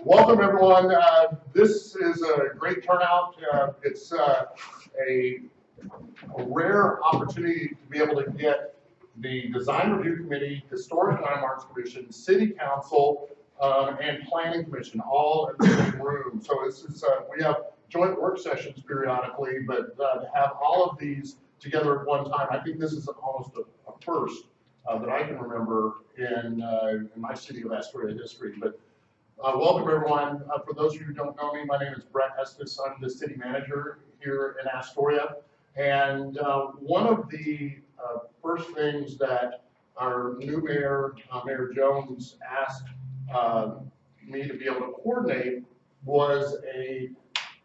Welcome, everyone. This is a great turnout. It's a rare opportunity to be able to get the Design Review Committee, Historic Landmarks Commission, City Council, and Planning Commission all in the same room. So this is we have joint work sessions periodically, but to have all of these together at one time, I think this is almost a first that I can remember in my city of Astoria history. But welcome, everyone. For those of you who don't know me, my name is Brett Estes. I'm the city manager here in Astoria. And one of the first things that our new mayor, Mayor Jones, asked me to be able to coordinate was a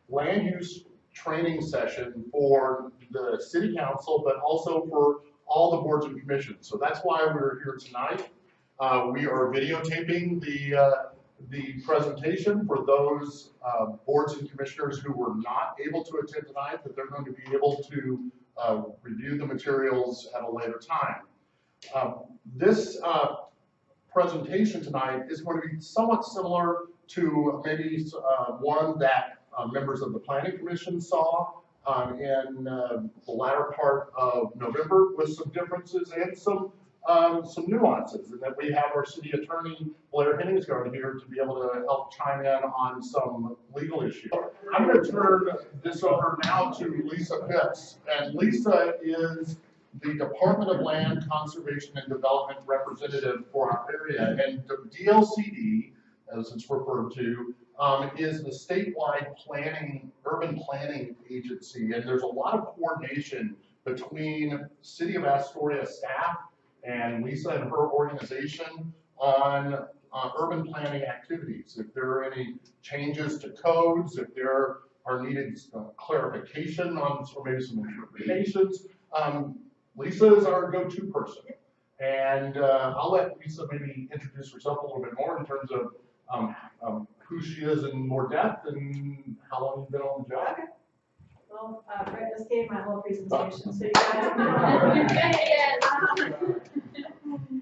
land use training session for the city council, but also for all the boards and commissions. So that's why we're here tonight. We are videotaping the presentation for those boards and commissioners who were not able to attend tonight, that they're going to be able to review the materials at a later time. This presentation tonight is going to be somewhat similar to maybe one that members of the Planning Commission saw in the latter part of November, with some differences and some nuances, and that we have our city attorney, Blair Henningsgaard, here to be able to help chime in on some legal issues. I'm going to turn this over now to Lisa Phipps, and Lisa is the Department of Land Conservation and Development representative for our area, and the DLCD, as it's referred to, is the statewide urban planning agency, and there's a lot of coordination between City of Astoria staff and Lisa and her organization on urban planning activities. If there are any changes to codes, if there are needed clarification on maybe some interpretations, Lisa is our go-to person. And I'll let Lisa maybe introduce herself a little bit more in terms of who she is in more depth and how long you've been on the job. Okay. Well, Brett just gave my whole presentation, so you guys know.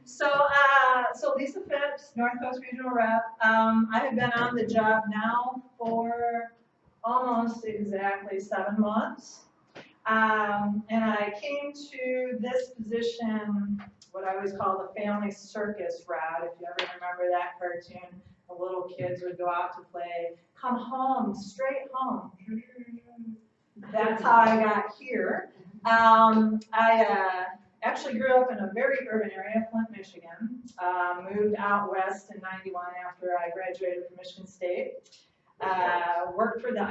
So Lisa Phipps, North Coast Regional Rep. I have been on the job now for almost exactly 7 months. And I came to this position, what I always call the family circus route. If you ever remember that cartoon, the little kids would go out to play, come home, straight home. That's how I got here. I actually grew up in a very urban area, Flint, Michigan. Moved out west in '91 after I graduated from Michigan State. Worked for the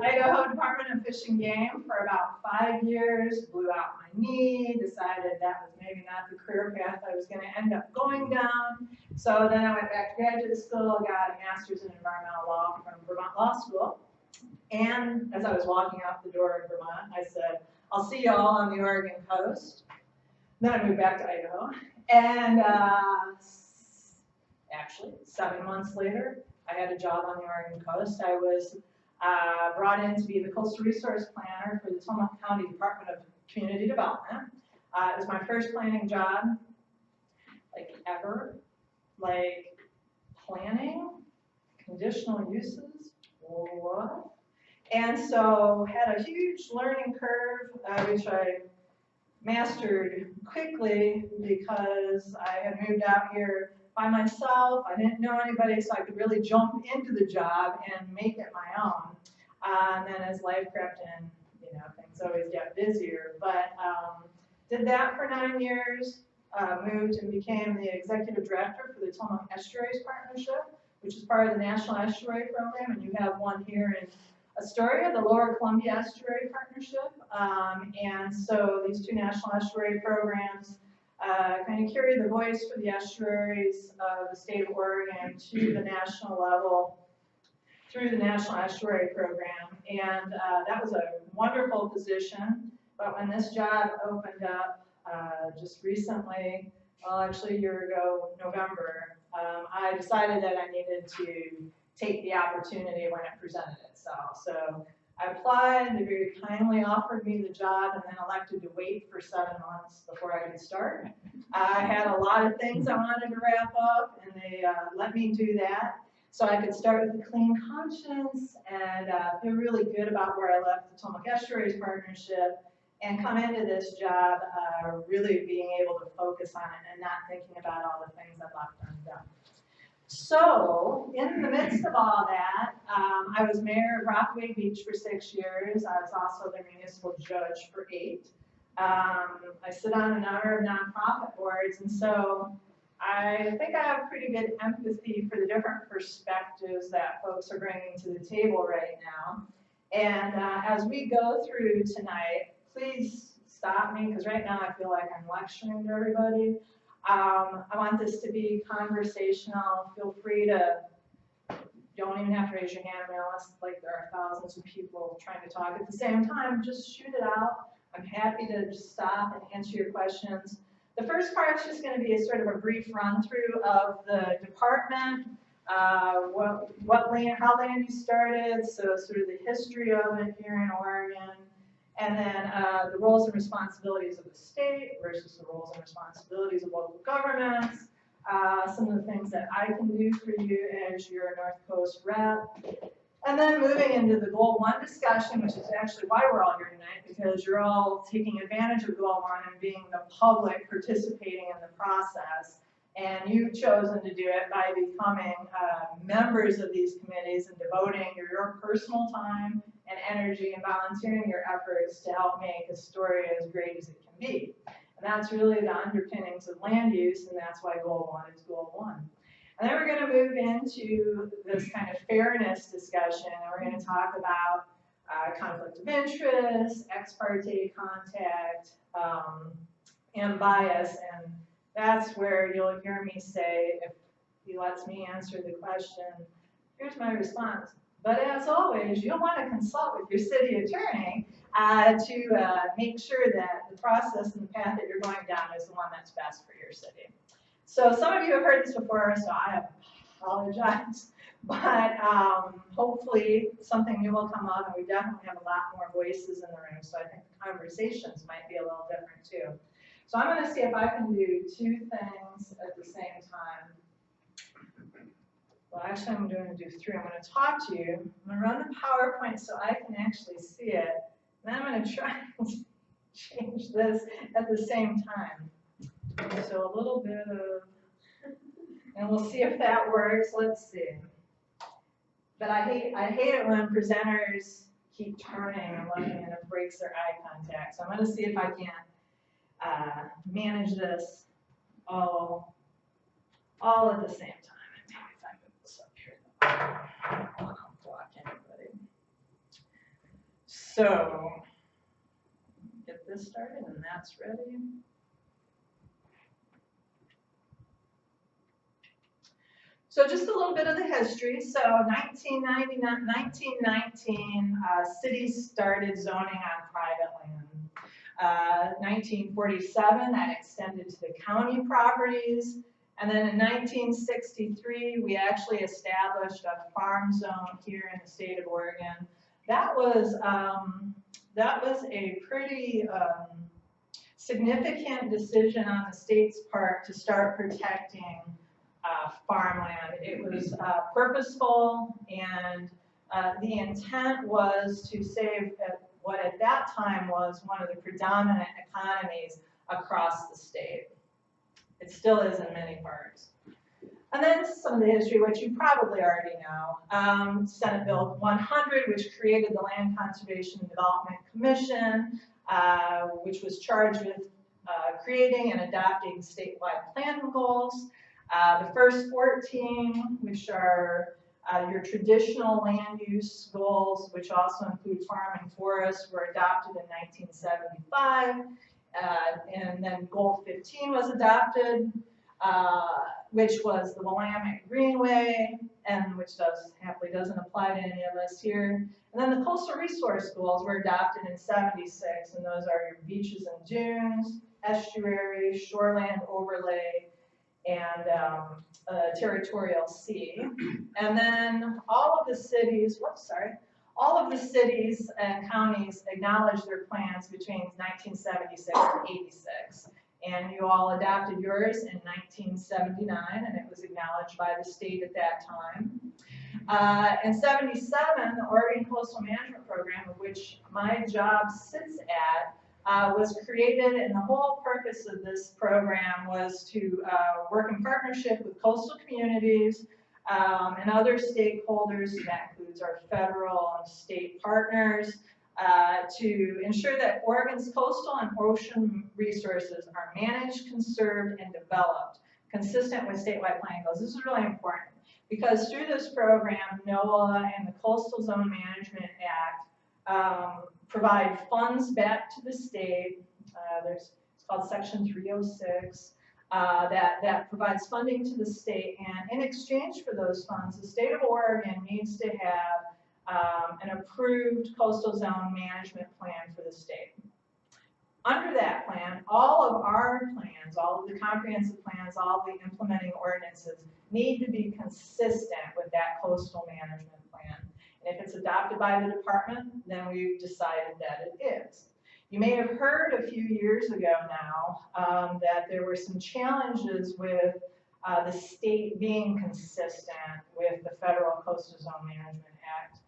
Idaho Department of Fish and Game for about 5 years, blew out my knee, decided that was maybe not the career path I was going to end up going down. So then I went back to graduate school, got a master's in environmental law from Vermont Law School. And as I was walking out the door in Vermont, I said, I'll see y'all on the Oregon coast. Then I moved back to Idaho. And actually, 7 months later, I had a job on the Oregon coast. I was brought in to be the Coastal Resource Planner for the Tillamook County Department of Community Development. It was my first planning job, like ever. Like planning, conditional uses, what? And so had a huge learning curve, which I mastered quickly because I had moved out here by myself. I didn't know anybody, so I could really jump into the job and make it my own. And then as life crept in, things always get busier. But did that for 9 years, moved and became the executive director for the Tillamook Estuaries Partnership, which is part of the National Estuary Program, and you have one here in Astoria, the Lower Columbia Estuary Partnership. And so these two national estuary programs kind of carry the voice for the estuaries of the state of Oregon to the national level through the National Estuary Program. And that was a wonderful position. But when this job opened up just recently, well, actually a year ago, November, I decided that I needed to take the opportunity when it presented itself. So I applied, they very kindly offered me the job, and then elected to wait for 7 months before I could start. I had a lot of things I wanted to wrap up, and they let me do that. So I could start with a clean conscience and feel really good about where I left the Tillamook Estuaries Partnership and come into this job really being able to focus on it and not thinking about all the things I left undone. So, in the midst of all that, I was mayor of Rockaway Beach for 6 years. I was also the municipal judge for 8. I sit on a number of nonprofit boards, and so I think I have pretty good empathy for the different perspectives that folks are bringing to the table right now. And as we go through tonight, please stop me, because right now I feel like I'm lecturing to everybody. I want this to be conversational. Feel free to, don't even have to raise your hand unless like there are thousands of people trying to talk at the same time. Just shoot it out. I'm happy to just stop and answer your questions. The first part is just going to be a sort of a brief run through of the department, how land use started, so sort of the history of it here in Oregon. And then the roles and responsibilities of the state versus the roles and responsibilities of local governments. Some of the things that I can do for you as your North Coast rep. And then moving into the Goal 1 discussion, which is actually why we're all here tonight, because you're all taking advantage of Goal 1 and being the public participating in the process. And you've chosen to do it by becoming members of these committees and devoting your personal time and energy and volunteering your efforts to help make Astoria as great as it can be. And that's really the underpinnings of land use, and that's why Goal 1 is Goal 1. And then we're going to move into this kind of fairness discussion, and we're going to talk about conflict of interest, ex parte contact, and bias. And that's where you'll hear me say, if he lets me answer the question, here's my response. But as always, you'll want to consult with your city attorney to make sure that the process and the path that you're going down is the one that's best for your city. So some of you have heard this before, so I apologize. But hopefully something new will come up, and we definitely have a lot more voices in the room, so I think conversations might be a little different too. So I'm going to see if I can do 2 things at the same time. Well, actually, I'm going to do 3. I'm going to talk to you. I'm going to run the PowerPoint so I can actually see it. And then I'm going to try and change this at the same time. So a little bit of, and we'll see if that works. Let's see. But I hate it when presenters keep turning and looking and it breaks their eye contact. So I'm going to see if I can manage this all at the same time. I don't want to block anybody. So, get this started and that's ready. So just a little bit of the history. So 1919, cities started zoning on private land. 1947, that extended to the county properties. And then in 1963, we actually established a farm zone here in the state of Oregon. That was a pretty significant decision on the state's part to start protecting farmland. It was purposeful, and the intent was to save what at that time was one of the predominant economies across the state. It still is in many parts. And then some of the history, which you probably already know. Senate Bill 100, which created the Land Conservation and Development Commission, which was charged with creating and adopting statewide planning goals. The first 14, which are your traditional land use goals, which also include farm and forest, were adopted in 1975. And then Goal 15 was adopted, which was the Willamette Greenway, and which happily doesn't apply to any of us here. And then the coastal resource goals were adopted in 76, and those are your beaches and dunes, estuary, shoreland overlay, and territorial sea. And then all of the cities, all of the cities and counties acknowledged their plans between 1976 and 86. And you all adopted yours in 1979, and it was acknowledged by the state at that time. In 77, the Oregon Coastal Management Program, of which my job sits at, was created, and the whole purpose of this program was to work in partnership with coastal communities and other stakeholders. That includes our federal and state partners, to ensure that Oregon's coastal and ocean resources are managed, conserved, and developed consistent with statewide planning goals. This is really important because through this program, NOAA and the Coastal Zone Management Act provide funds back to the state. It's called Section 306. That provides funding to the state, and in exchange for those funds, the state of Oregon needs to have an approved coastal zone management plan for the state. Under that plan, all of our plans, all of the comprehensive plans, all of the implementing ordinances need to be consistent with that coastal management plan. And if it's adopted by the department, then we've decided that it is. You may have heard a few years ago now that there were some challenges with the state being consistent with the Federal Coastal Zone Management Act.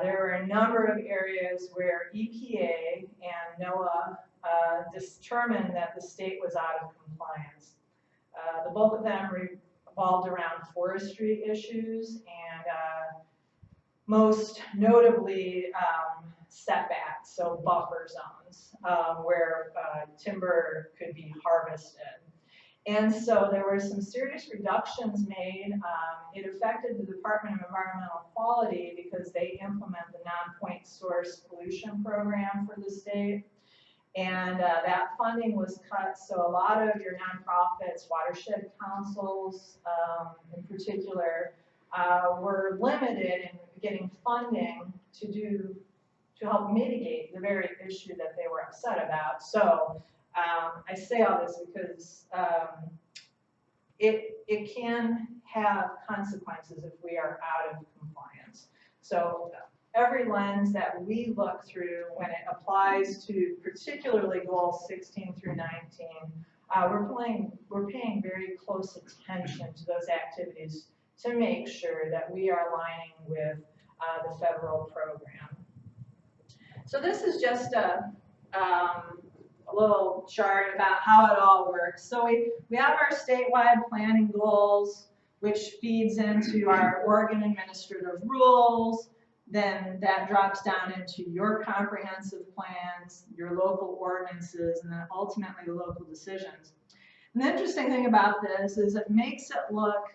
There were a number of areas where EPA and NOAA determined that the state was out of compliance. The bulk of them revolved around forestry issues and most notably setbacks, so buffer zones where timber could be harvested. And so there were some serious reductions made. It affected the Department of Environmental Quality because they implement the non-point source pollution program for the state. And that funding was cut, so a lot of your nonprofits, watershed councils in particular, were limited in getting funding to help mitigate the very issue that they were upset about. So I say all this because it can have consequences if we are out of compliance. So every lens that we look through when it applies to particularly goals 16 through 19, we're paying very close attention to those activities to make sure that we are aligning with the federal program. So this is just a little chart about how it all works. So we have our statewide planning goals, which feeds into our Oregon administrative rules. Then that drops down into your comprehensive plans, your local ordinances, and then ultimately the local decisions. And the interesting thing about this is it makes it look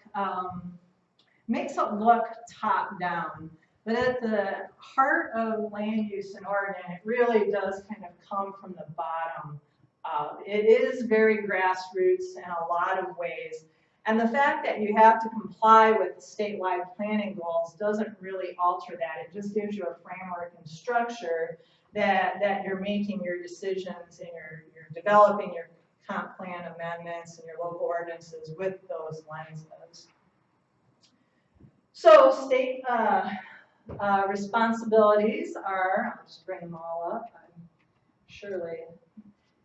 top down. But at the heart of land use in Oregon, it really does kind of come from the bottom up. It is very grassroots in a lot of ways. And the fact that you have to comply with statewide planning goals doesn't really alter that. It just gives you a framework and structure that you're making your decisions and you're developing your comp plan amendments and your local ordinances with those lenses. So state responsibilities are, I'll just bring them all up. I surely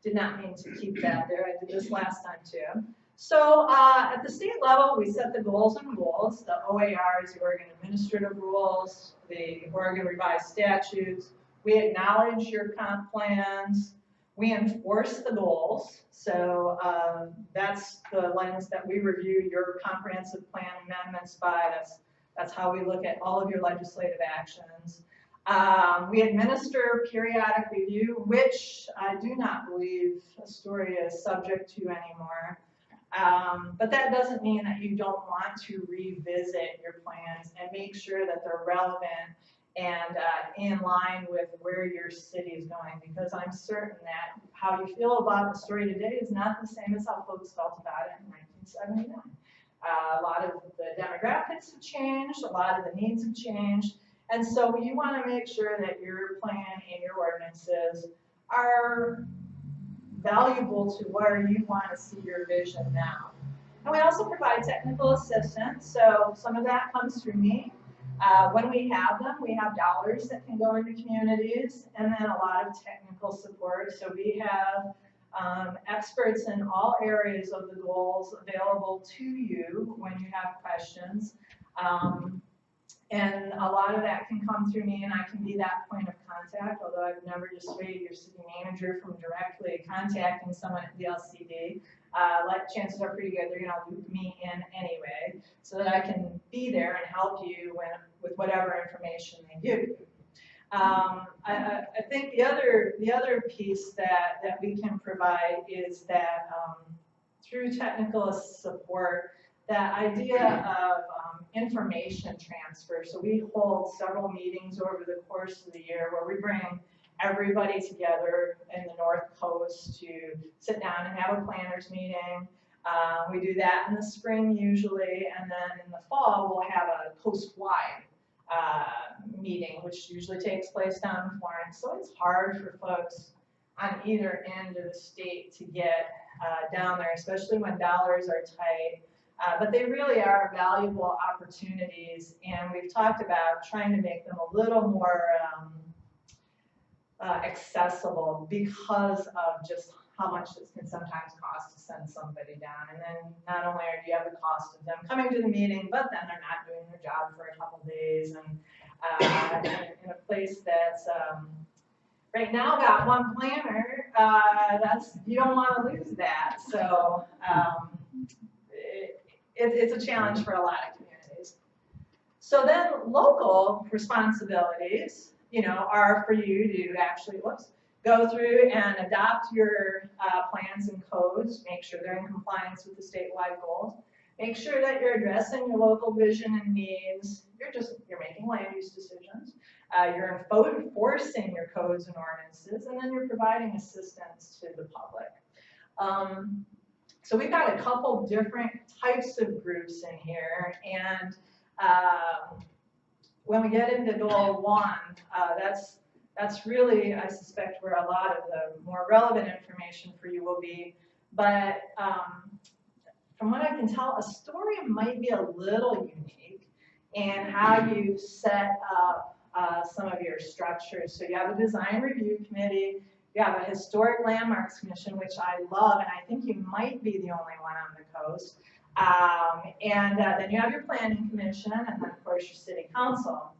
did not mean to keep that there. I did this last time too. So at the state level, we set the goals and rules. The OAR is the Oregon Administrative Rules, the Oregon Revised Statutes. We acknowledge your comp plans. We enforce the goals. So that's the lens that we review your comprehensive plan amendments by. That's how we look at all of your legislative actions. We administer periodic review, which I do not believe Astoria is subject to anymore. But that doesn't mean that you don't want to revisit your plans and make sure that they're relevant and in line with where your city is going, because I'm certain that how you feel about Astoria today is not the same as how folks felt about it in 1979. A lot of the demographics have changed, a lot of the needs have changed, and so you want to make sure that your plan and your ordinances are valuable to where you want to see your vision now. And we also provide technical assistance, so some of that comes through me. When we have them, we have dollars that can go into communities, and then a lot of technical support. So we have experts in all areas of the goals available to you when you have questions. And a lot of that can come through me, and I can be that point of contact, although I've never dissuaded your city manager from directly contacting someone at the LCD. Chances are pretty good they're going to loop me in anyway, so that I can be there and help you with whatever information they give you. I think the other piece that we can provide is that through technical support, that idea of information transfer. So we hold several meetings over the course of the year where we bring everybody together in the North Coast to sit down and have a planners meeting. We do that in the spring usually, and then in the fall we'll have a coast-wide meeting, which usually takes place down in Florence. So it's hard for folks on either end of the state to get down there, especially when dollars are tight. But they really are valuable opportunities, and we've talked about trying to make them a little more accessible because of just how much this can sometimes cost to send somebody down. And then not only do you have the cost of them coming to the meeting, but then they're not doing their job for a couple days, and in a place that's right now got one planner, you don't want to lose that. So it's a challenge for a lot of communities. So then local responsibilities, are for you to actually, go through and adopt your plans and codes, make sure they're in compliance with the statewide goals, make sure that you're addressing your local vision and needs, you're making land use decisions, you're enforcing your codes and ordinances, and then you're providing assistance to the public. So we've got a couple different types of groups in here, and when we get into goal 1, that's really, I suspect, where a lot of the more relevant information for you will be. But from what I can tell, Astoria might be a little unique in how you set up some of your structures. So you have a design review committee, you have a historic landmarks commission, which I love, and I think you might be the only one on the coast. And then you have your planning commission, and then of course your city council.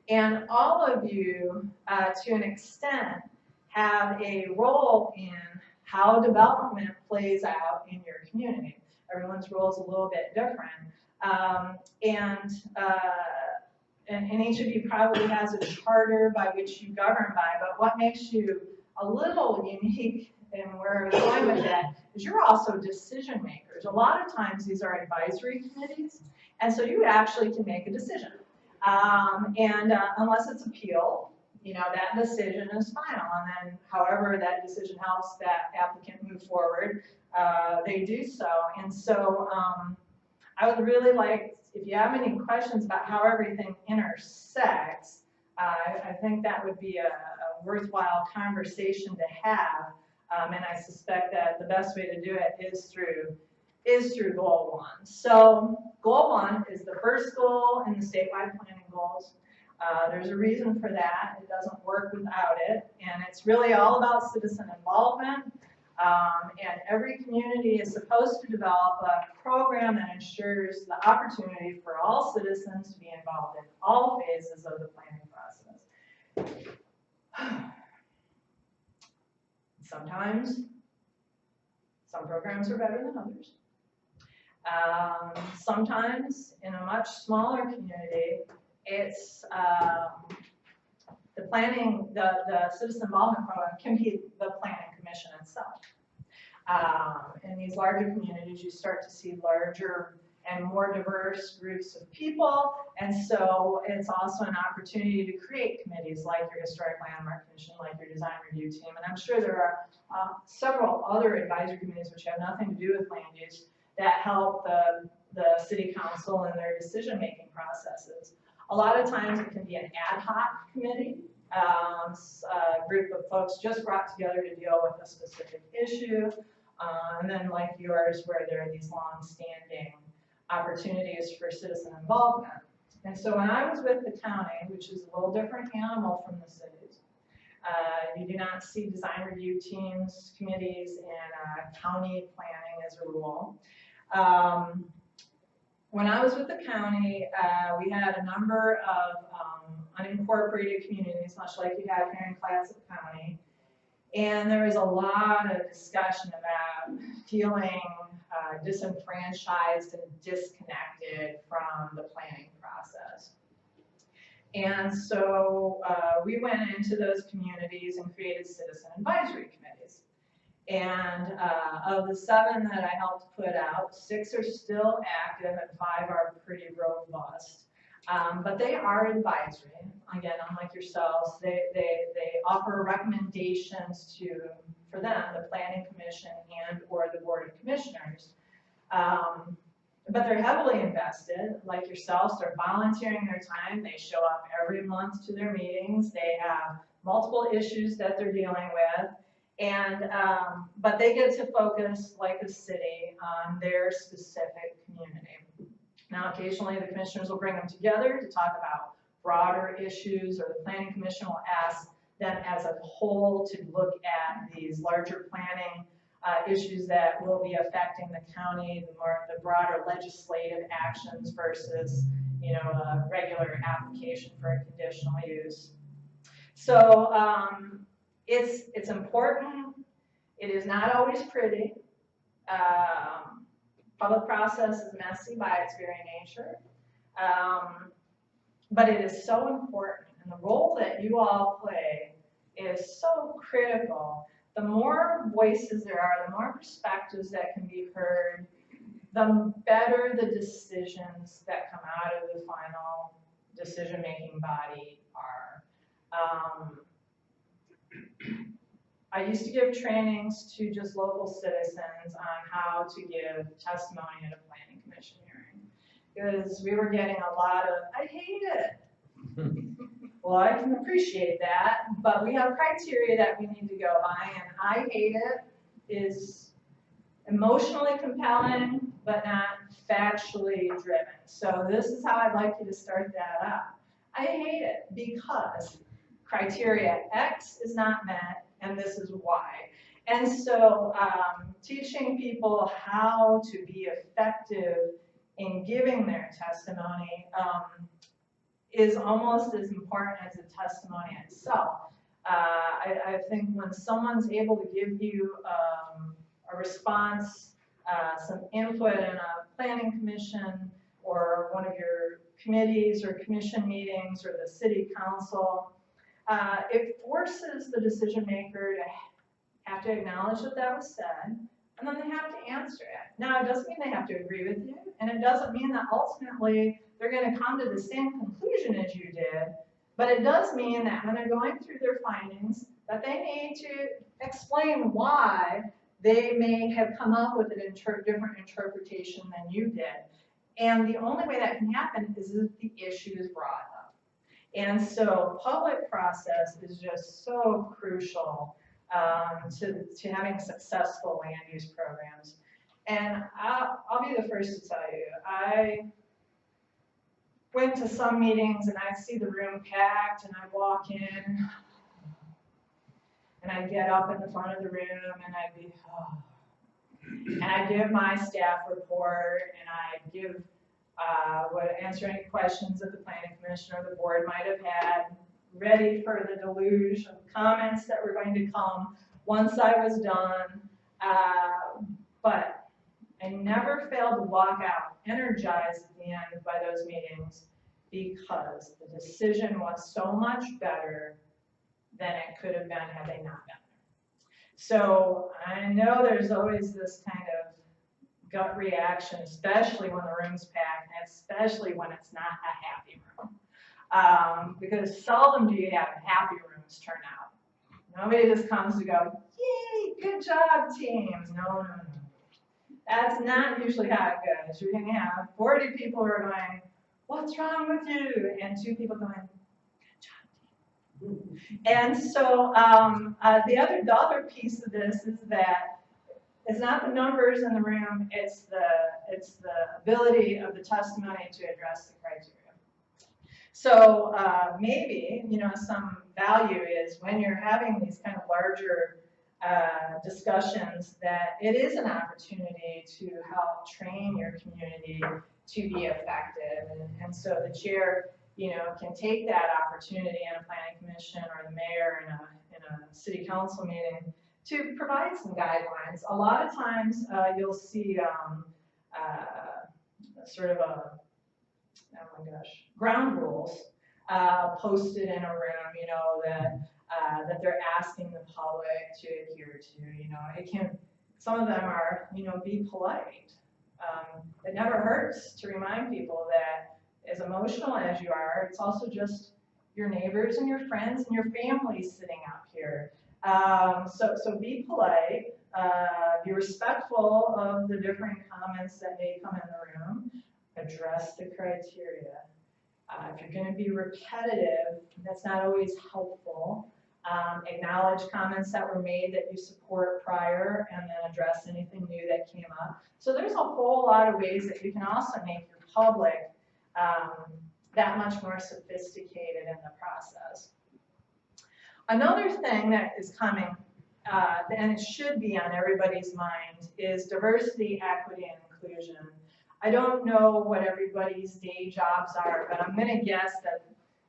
And all of you, to an extent, have a role in how development plays out in your community. Everyone's role is a little bit different. And each of you probably has a charter by which you govern by, but what makes you a little unique and where I'm going with that is you're also decision makers. A lot of times these are advisory committees, and so you actually can make a decision. Unless it's appealed, that decision is final, and then however that decision helps that applicant move forward, they do so. And so I would really like, if you have any questions about how everything intersects, I think that would be a worthwhile conversation to have, and I suspect that the best way to do it is through goal 1. So goal 1 is the first goal in the statewide planning goals. There's a reason for that. It doesn't work without it, and it's really all about citizen involvement. And every community is supposed to develop a program that ensures the opportunity for all citizens to be involved in all phases of the planning process. Sometimes some programs are better than others. Sometimes in a much smaller community, it's the citizen involvement program can be the planning commission itself. In these larger communities, you start to see larger and more diverse groups of people, and so it's also an opportunity to create committees like your Historic Landmark Commission, like your Design Review Team, and I'm sure there are several other advisory committees which have nothing to do with land use that help the city council in their decision-making processes. A lot of times it can be an ad hoc committee, a group of folks just brought together to deal with a specific issue, and then like yours where there are these long-standing opportunities for citizen involvement. And so when I was with the county, which is a little different animal from the cities, you do not see design review teams, committees, and county planning as a rule. When I was with the county, we had a number of unincorporated communities, much like you have here in Clatsop County. And there was a lot of discussion about feeling disenfranchised and disconnected from the planning process. And so we went into those communities and created citizen advisory committees. And of the 7 that I helped put out, 6 are still active and 5 are pretty robust. But they are advisory. Again, unlike yourselves, they offer recommendations for them, the Planning Commission and or the Board of Commissioners. But they're heavily invested, like yourselves. They're volunteering their time. They show up every month to their meetings. They have multiple issues that they're dealing with. And, but they get to focus, like a city, on their specific community. Now, occasionally the commissioners will bring them together to talk about broader issues, or the Planning Commission will ask them as a whole to look at these larger planning issues that will be affecting the county, the broader legislative actions versus, a regular application for a conditional use. So it's important. It is not always pretty. Public process is messy by its very nature, but it is so important, and the role that you all play is so critical. The more voices there are, the more perspectives that can be heard, the better the decisions that come out of the final decision-making body are. I used to give trainings to just local citizens on how to give testimony at a planning commission hearing, because we were getting a lot of, I hate it. Well, I can appreciate that, but we have criteria that we need to go by, and I hate it is emotionally compelling, but not factually driven. So this is how I'd like you to start that up. I hate it because criteria X is not met, and this is why. And so teaching people how to be effective in giving their testimony is almost as important as the testimony itself. I think when someone's able to give you a response, some input in a planning commission or one of your committees or commission meetings or the city council, it forces the decision maker to have to acknowledge that that was said, and then they have to answer it. Now, it doesn't mean they have to agree with you, and it doesn't mean that ultimately they're going to come to the same conclusion as you did, but it does mean that when they're going through their findings, that they need to explain why they may have come up with a different interpretation than you did. And the only way that can happen is if the issue is brought up. And so public process is just so crucial to having successful land use programs. And I'll be the first to tell you, I went to some meetings and I'd see the room packed and I'd walk in and I'd get up in the front of the room and I'd be, and I'd give my staff report and I'd would answer any questions that the planning commission or the board might have had, ready for the deluge of comments that were going to come once I was done. But I never failed to walk out energized at the end by those meetings because the decision was so much better than it could have been had they not been there. So I know there's always this kind of gut reaction, especially when the room's packed, and especially when it's not a happy room. Because seldom do you have happy rooms turn out. Nobody just comes to go, yay, good job, teams. No. That's not usually how it goes. You're going to have 40 people who are going, what's wrong with you? And 2 people going, good job, team. And so the other piece of this is that it's not the numbers in the room, it's the ability of the testimony to address the criteria. So maybe, you know, some value is when you're having these kind of larger discussions that it is an opportunity to help train your community to be effective. And so the chair, you know, can take that opportunity in a planning commission or the mayor in a city council meeting to provide some guidelines. A lot of times you'll see sort of oh my gosh, ground rules posted in a room, you know, that they're asking the public to adhere to. You know, it can, some of them are, you know, be polite. It never hurts to remind people that as emotional as you are, it's also just your neighbors and your friends and your family sitting up here. So be polite, be respectful of the different comments that may come in the room, address the criteria. If you're going to be repetitive, that's not always helpful. Acknowledge comments that were made that you support prior, and then address anything new that came up. So there's a whole lot of ways that you can also make your public that much more sophisticated in the process. Another thing that is coming, and it should be on everybody's mind, is diversity, equity, and inclusion. I don't know what everybody's day jobs are, but I'm going to guess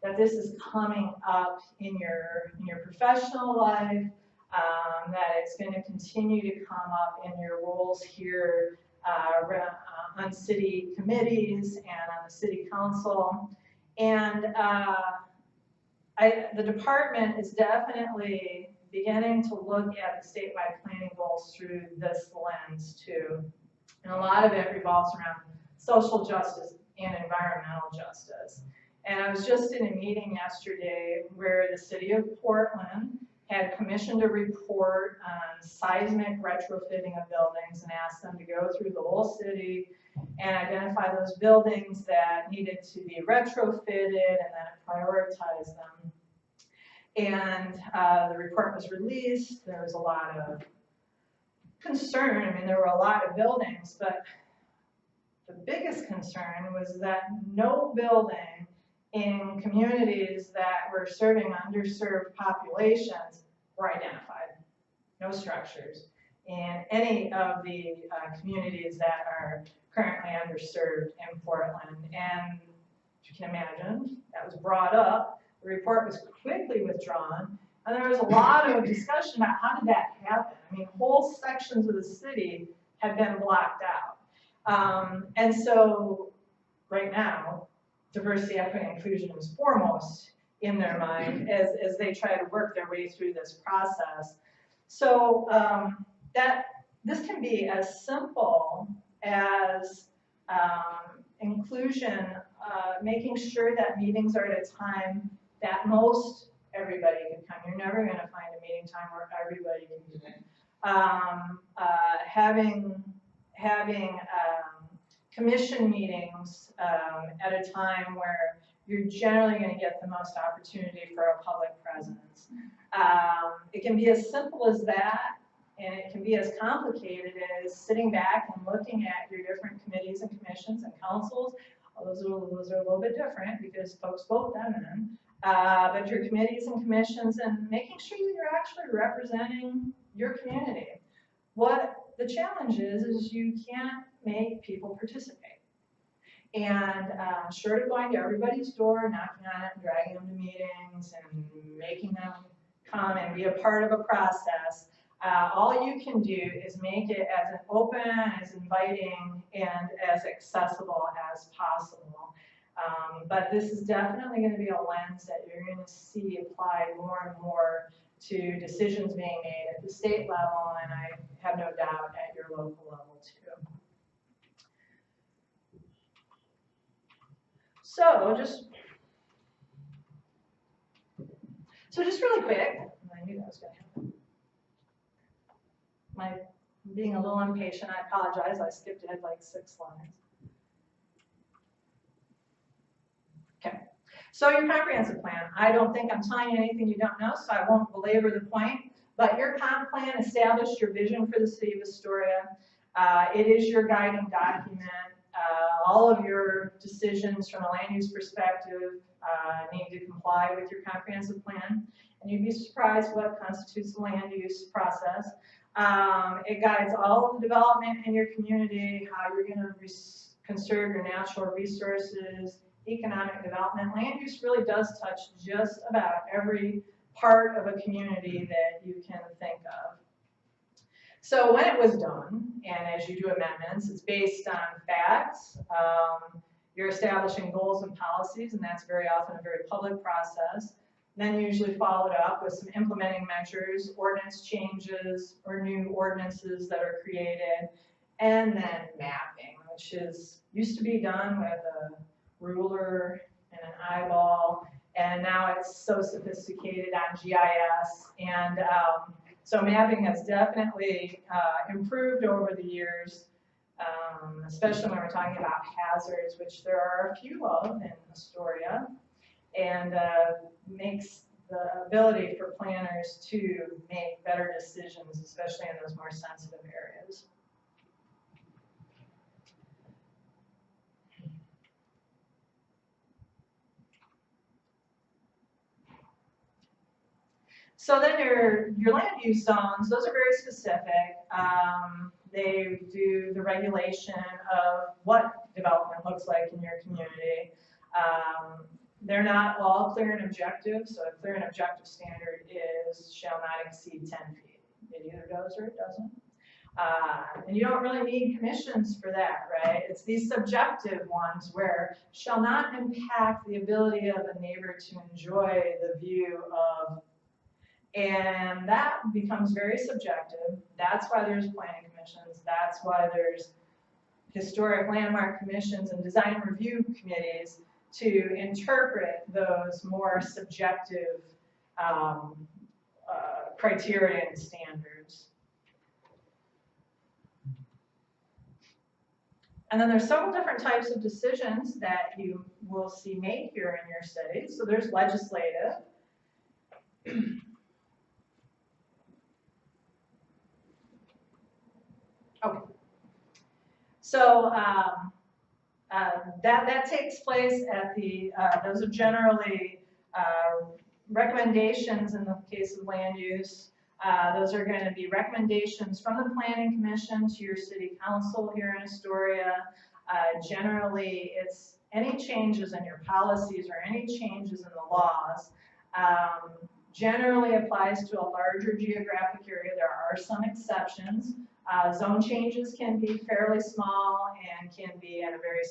that this is coming up in your professional life, that it's going to continue to come up in your roles here on city committees and on the city council. And the department is definitely beginning to look at the statewide planning goals through this lens too. And a lot of it revolves around social justice and environmental justice. And I was just in a meeting yesterday where the city of Portland had commissioned a report on seismic retrofitting of buildings and asked them to go through the whole city and identify those buildings that needed to be retrofitted and then prioritize them. And the report was released. There was a lot of concern. I mean, there were a lot of buildings, but the biggest concern was that no building in communities that were serving underserved populations were identified. No structures in any of the communities that are currently underserved in Portland. And you can imagine, that was brought up. The report was quickly withdrawn. And there was a lot of discussion about how did that happen. I mean, whole sections of the city had been blocked out. And so right now, diversity, equity, and inclusion is foremost in their mind as they try to work their way through this process. So that this can be as simple as inclusion, making sure that meetings are at a time that most everybody can come. You're never going to find a meeting time where everybody can do it. Having commission meetings at a time where you're generally going to get the most opportunity for a public presence. It can be as simple as that, and it can be as complicated as sitting back and looking at your different committees and commissions and councils. Those are a little bit different because folks vote them in. But your committees and commissions and making sure that you're actually representing your community. What the challenge is you can't make people participate. And short of going to everybody's door, knocking on it, and dragging them to meetings, and making them come and be a part of a process, all you can do is make it as open, as inviting, and as accessible as possible. But this is definitely going to be a lens that you're going to see applied more and more to decisions being made at the state level, and I have no doubt at your local level too. So just really quick, I knew that was going to happen. Being a little impatient, I apologize. I skipped ahead like 6 slides. Okay, so your comprehensive plan. I don't think I'm telling you anything you don't know, so I won't belabor the point. But your comp plan established your vision for the city of Astoria. It is your guiding document. All of your decisions from a land use perspective need to comply with your comprehensive plan. And you'd be surprised what constitutes a land use process. It guides all of the development in your community, how you're going to conserve your natural resources, economic development. Land use really does touch just about every part of a community that you can think of. So when it was done, and as you do amendments, it's based on facts. You're establishing goals and policies, and that's very often a very public process. Then usually followed up with some implementing measures, ordinance changes, or new ordinances that are created, and then mapping, which used to be done with a ruler and an eyeball, and now it's so sophisticated on GIS. And so mapping has definitely improved over the years, especially when we're talking about hazards, which there are a few of in Astoria, and makes the ability for planners to make better decisions, especially in those more sensitive areas. So then your land use zones, those are very specific. They do the regulation of what development looks like in your community. They're not all clear and objective, so a clear and objective standard is shall not exceed 10 feet. It either does or it doesn't. And you don't really need commissions for that, right? It's these subjective ones where shall not impact the ability of a neighbor to enjoy the view of, and that becomes very subjective. That's why there's planning commissions. That's why there's historic landmark commissions and design review committees to interpret those more subjective criteria and standards. And then there's several different types of decisions that you will see made here in your city. So there's legislative. Okay. So that takes place at the, those are generally recommendations in the case of land use. Those are going to be recommendations from the Planning Commission to your city council here in Astoria. Generally, it's any changes in your policies or any changes in the laws. Generally applies to a larger geographic area. There are some exceptions. Zone changes can be fairly small and can be at a very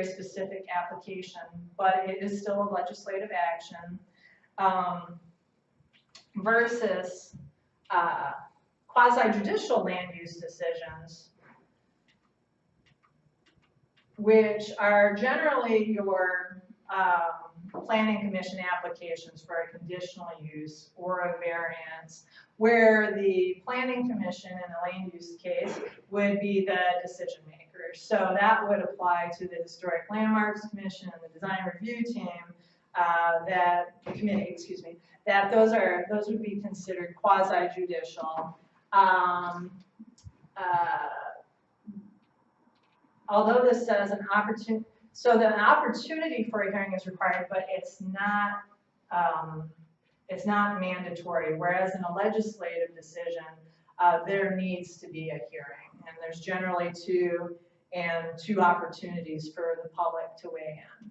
specific application, but it is still a legislative action. Versus quasi-judicial land use decisions, which are generally your planning commission applications for a conditional use or a variance, where the planning commission in the land use case would be the decision maker. So that would apply to the Historic Landmarks Commission and the design review team, that those would be considered quasi-judicial. Although this says an opportunity, so the opportunity for a hearing is required, but it's not mandatory. Whereas in a legislative decision, there needs to be a hearing, and there's generally two opportunities for the public to weigh in.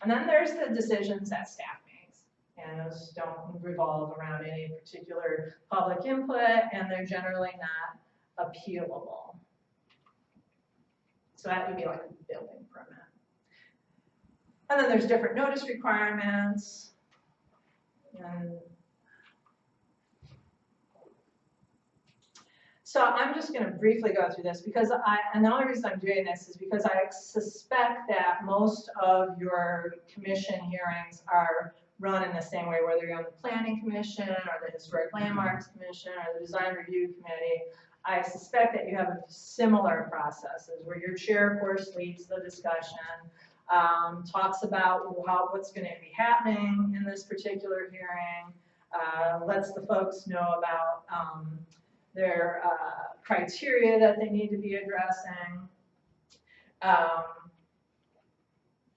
And then there's the decisions that staff makes, and those don't revolve around any particular public input, and they're generally not appealable. So that would be like a building permit. And then there's different notice requirements. And so I'm just going to briefly go through this because and the only reason I'm doing this is because I suspect that most of your commission hearings are run in the same way, whether you're on the Planning Commission or the Historic Landmarks Commission or the Design Review Committee. I suspect that you have similar processes where your chair, of course, leads the discussion, talks about what's going to be happening in this particular hearing, lets the folks know about their criteria that they need to be addressing,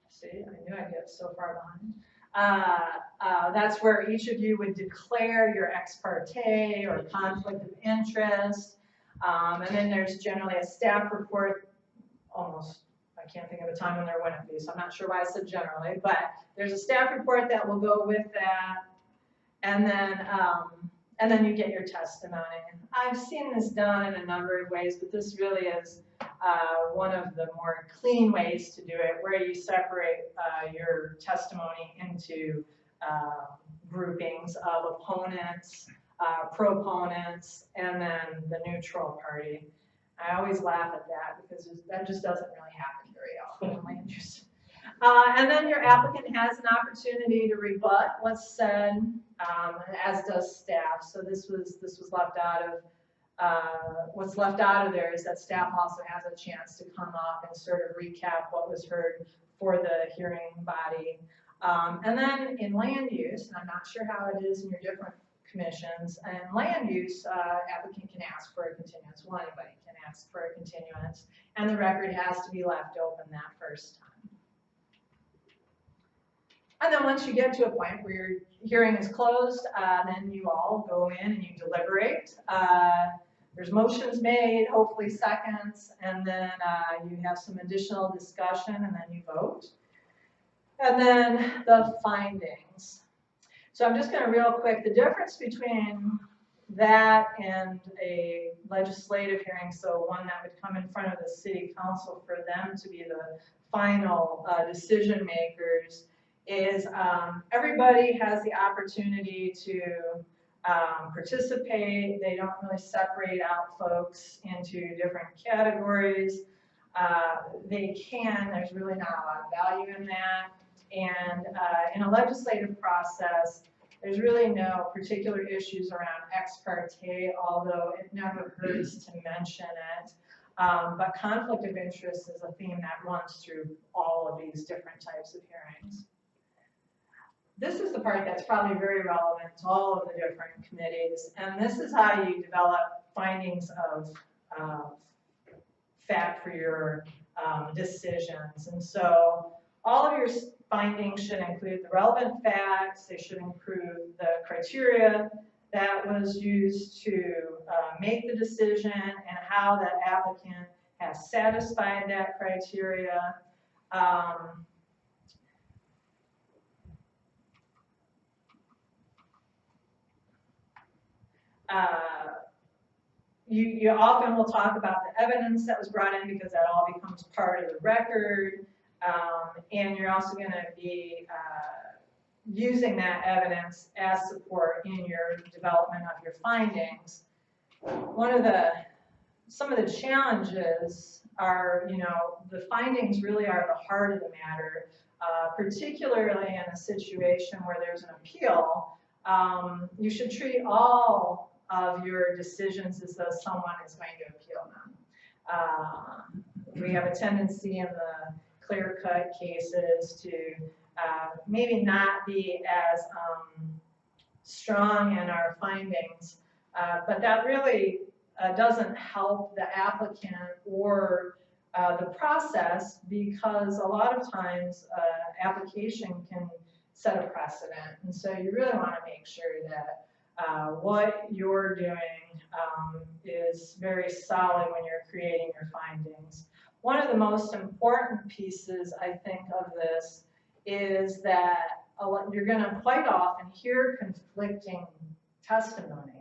See, I knew I'd get so far behind. That's where each of you would declare your ex parte or conflict of interest. And then there's generally a staff report, almost, I can't think of a time when there wouldn't be, so I'm not sure why I said generally, but there's a staff report that will go with that. And then you get your testimony. I've seen this done in a number of ways, but this really is one of the more clean ways to do it, where you separate your testimony into groupings of opponents, proponents, and then the neutral party. I always laugh at that because that just doesn't really happen very often in land use. And then your applicant has an opportunity to rebut what's said, as does staff. So this was left out of, what's left out of there is that staff also has a chance to come up and sort of recap what was heard for the hearing body. And then in land use, and I'm not sure how it is in your different commissions, in land use, applicant can ask for a continuance. Well, anybody can ask for a continuance, and the record has to be left open that first time. And then once you get to a point where your hearing is closed, then you all go in and you deliberate. There's motions made, hopefully seconds, and then you have some additional discussion, and then you vote. And then the findings. So I'm just going to real quick, the difference between that and a legislative hearing, so one that would come in front of the city council for them to be the final decision makers, is everybody has the opportunity to participate. They don't really separate out folks into different categories. They can, there's really not a lot of value in that. And in a legislative process, there's really no particular issues around ex parte, although it never hurts to mention it. But conflict of interest is a theme that runs through all of these different types of hearings. This is the part that's probably very relevant to all of the different committees, and this is how you develop findings of fact for your decisions. And so all of your findings should include the relevant facts. They should include the criteria that was used to make the decision and how that applicant has satisfied that criteria. You often will talk about the evidence that was brought in because that all becomes part of the record, and you're also going to be using that evidence as support in your development of your findings. Some of the challenges are, the findings really are the heart of the matter, particularly in a situation where there's an appeal. You should treat all of your decisions as though someone is going to appeal them. We have a tendency in the clear-cut cases to maybe not be as strong in our findings, but that really doesn't help the applicant or the process, because a lot of times application can set a precedent. And so you really want to make sure that what you're doing is very solid when you're creating your findings. One of the most important pieces, I think, of this is that you're going to quite often hear conflicting testimony,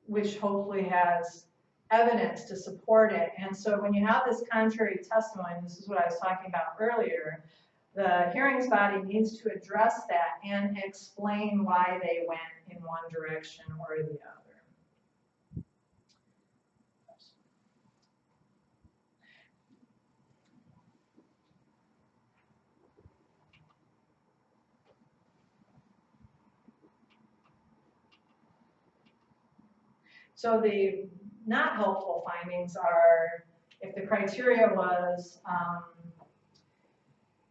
which hopefully has evidence to support it. And so when you have this contrary testimony, this is what I was talking about earlier, the hearings body needs to address that and explain why they went in one direction or the other. So the not helpful findings are, if the criteria was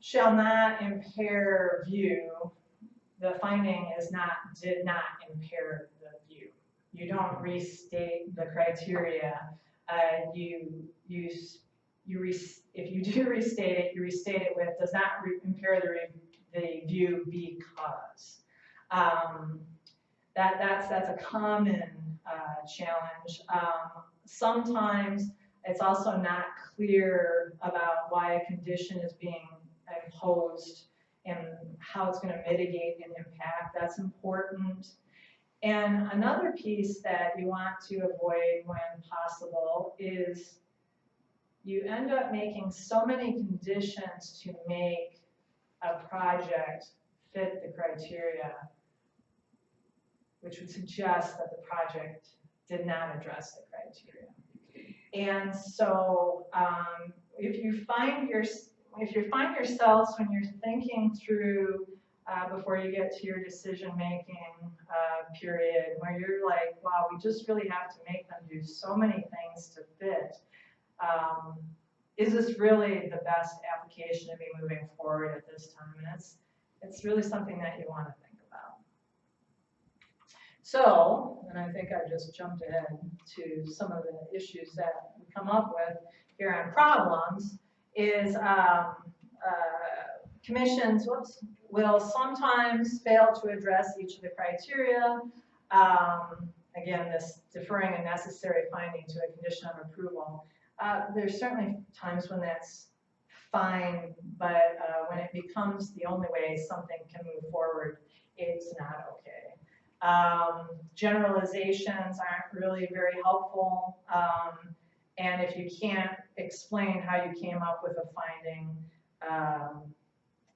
shall not impair view, the finding is did not impair the view. You don't restate the criteria. You if you do restate it, you restate it with does not impair the view because. That's a common challenge. Sometimes it's also not clear about why a condition is being imposed and how it's going to mitigate an impact. That's important. And another piece that you want to avoid when possible is you end up making so many conditions to make a project fit the criteria, which would suggest that the project did not address the criteria. And so if you find yourselves when you're thinking through before you get to your decision-making period, where you're like, wow, we just really have to make them do so many things to fit. Is this really the best application to be moving forward at this time? And it's really something that you want to think about. So, and I think I just jumped ahead to some of the issues that we come up with here on problems, is commissions will sometimes fail to address each of the criteria. Again, this deferring a necessary finding to a condition of approval. There's certainly times when that's fine, but when it becomes the only way something can move forward, it's not okay. Generalizations aren't really very helpful, and if you can't explain how you came up with a finding,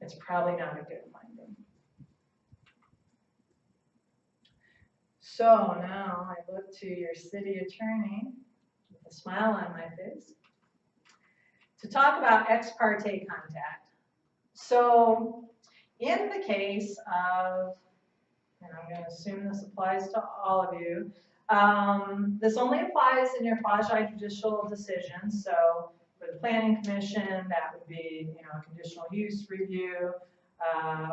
it's probably not a good finding. So now I look to your city attorney with a smile on my face to talk about ex parte contact. So in the case of, and I'm going to assume this applies to all of you, this only applies in your quasi-judicial decisions. So for the Planning Commission, that would be, a conditional use review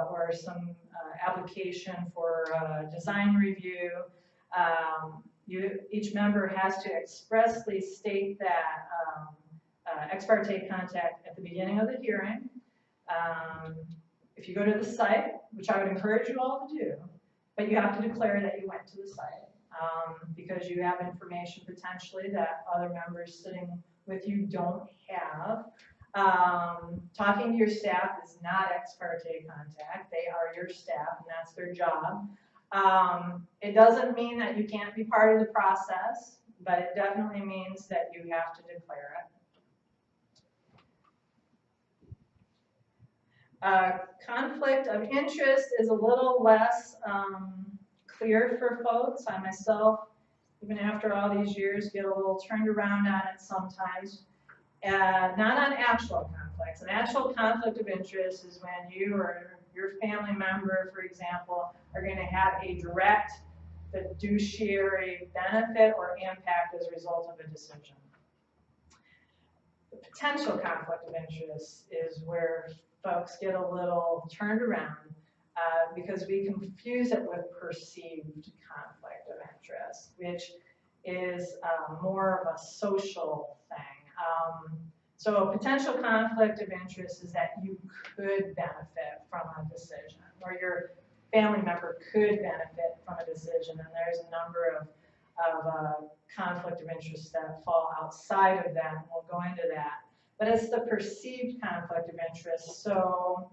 or some application for design review. Each member has to expressly state that ex parte contact at the beginning of the hearing. If you go to the site, which I would encourage you all to do, but you have to declare that you went to the site because you have information potentially that other members sitting with you don't have. Talking to your staff is not ex parte contact. They are your staff and that's their job. It doesn't mean that you can't be part of the process, but it definitely means that you have to declare it. Conflict of interest is a little less clear for folks. I myself, even after all these years, get a little turned around on it sometimes. Not on actual conflicts. An actual conflict of interest is when you or your family member, for example, are going to have a direct fiduciary benefit or impact as a result of a decision. The potential conflict of interest is where folks get a little turned around because we confuse it with perceived conflict of interest, which is more of a social thing. So a potential conflict of interest is that you could benefit from a decision, or your family member could benefit from a decision, and there's a number of conflict of interest that fall outside of that, and we'll go into that. But it's the perceived conflict of interest, so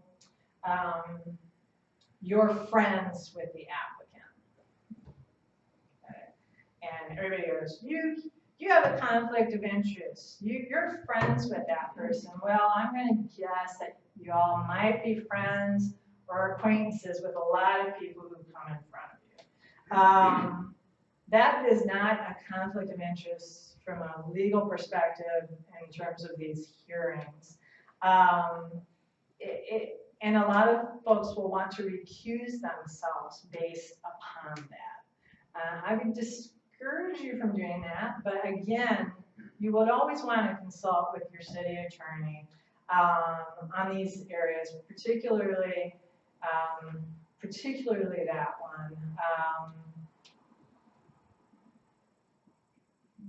you're friends with the applicant. Okay. And everybody goes, you have a conflict of interest. You're friends with that person. Well, I'm going to guess that you all might be friends or acquaintances with a lot of people who come in front of you. That is not a conflict of interest from a legal perspective in terms of these hearings. And a lot of folks will want to recuse themselves based upon that. I would discourage you from doing that, but again, you would always want to consult with your city attorney on these areas, particularly that one.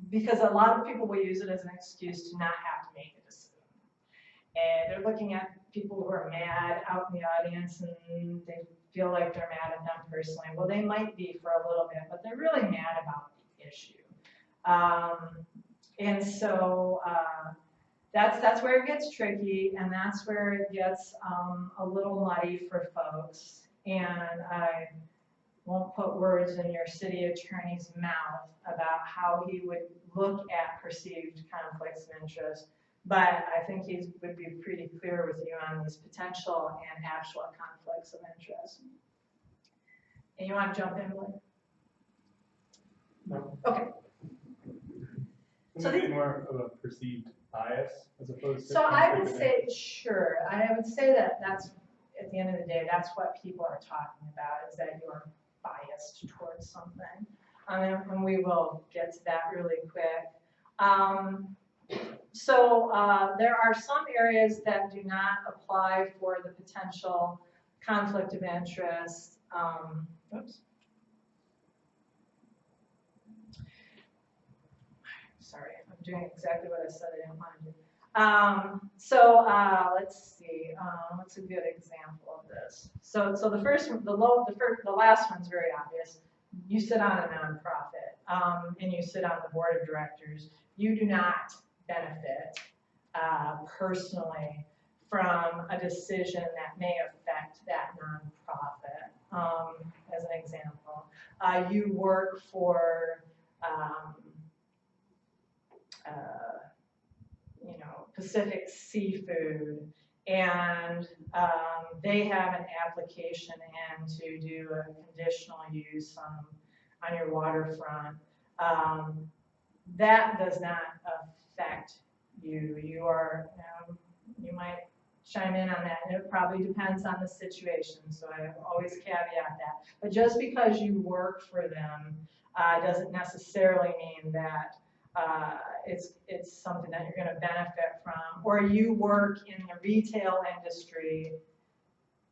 Because a lot of people will use it as an excuse to not have to make a decision. and they're looking at people who are mad out in the audience and they feel like they're mad at them personally. Well, they might be for a little bit, but they're really mad about the issue. And so that's where it gets tricky, and that's where it gets a little muddy for folks. And I won't put words in your city attorney's mouth about how he would look at perceived conflicts of interest, but I think he would be pretty clear with you on these potential and actual conflicts of interest. And you want to jump in, Blake? No. Okay. So So more of a perceived bias as opposed to. So I would say, sure, I would say that that's, at the end of the day, that's what people are talking about, is that you're biased towards something. And we will get to that really quick. There are some areas that do not apply for the potential conflict of interest. Oops. Sorry, I'm doing exactly what I said I didn't want to do. Let's see. What's a good example of this? So the first one, the last one's very obvious. You sit on a nonprofit, and you sit on the board of directors. You do not benefit personally from a decision that may affect that nonprofit. As an example, you work for Pacific Seafood, and they have an application in to do a conditional use on your waterfront. That does not affect you. You might chime in on that, and it probably depends on the situation, so I always caveat that. But just because you work for them doesn't necessarily mean that it's something that you're going to benefit from. Or you work in the retail industry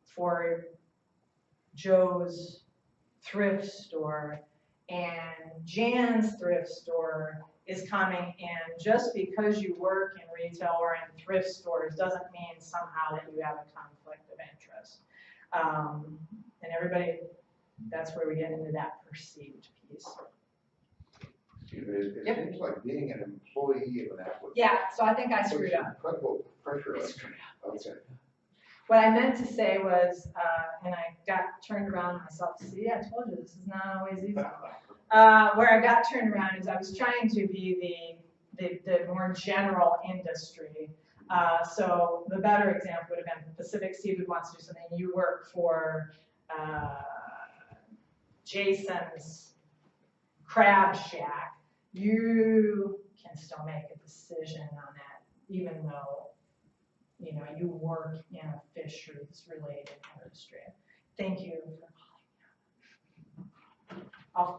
for Joe's thrift store, and Jan's thrift store is coming in. Just because you work in retail or in thrift stores doesn't mean somehow that you have a conflict of interest. And everybody, that's where we get into that perceived piece. It Yep. seems like being an employee of an applicant. Yeah, so I think I screwed up. Incredible pressure. Okay. What I meant to say was, and I got turned around myself, see, I told you this is not always easy. Where I got turned around is I was trying to be the more general industry. So the better example would have been Pacific Seafood wants to do something. You work for Jason's Crab Shack. You can still make a decision on that, even though you work in a fisheries related industry. Thank you for calling.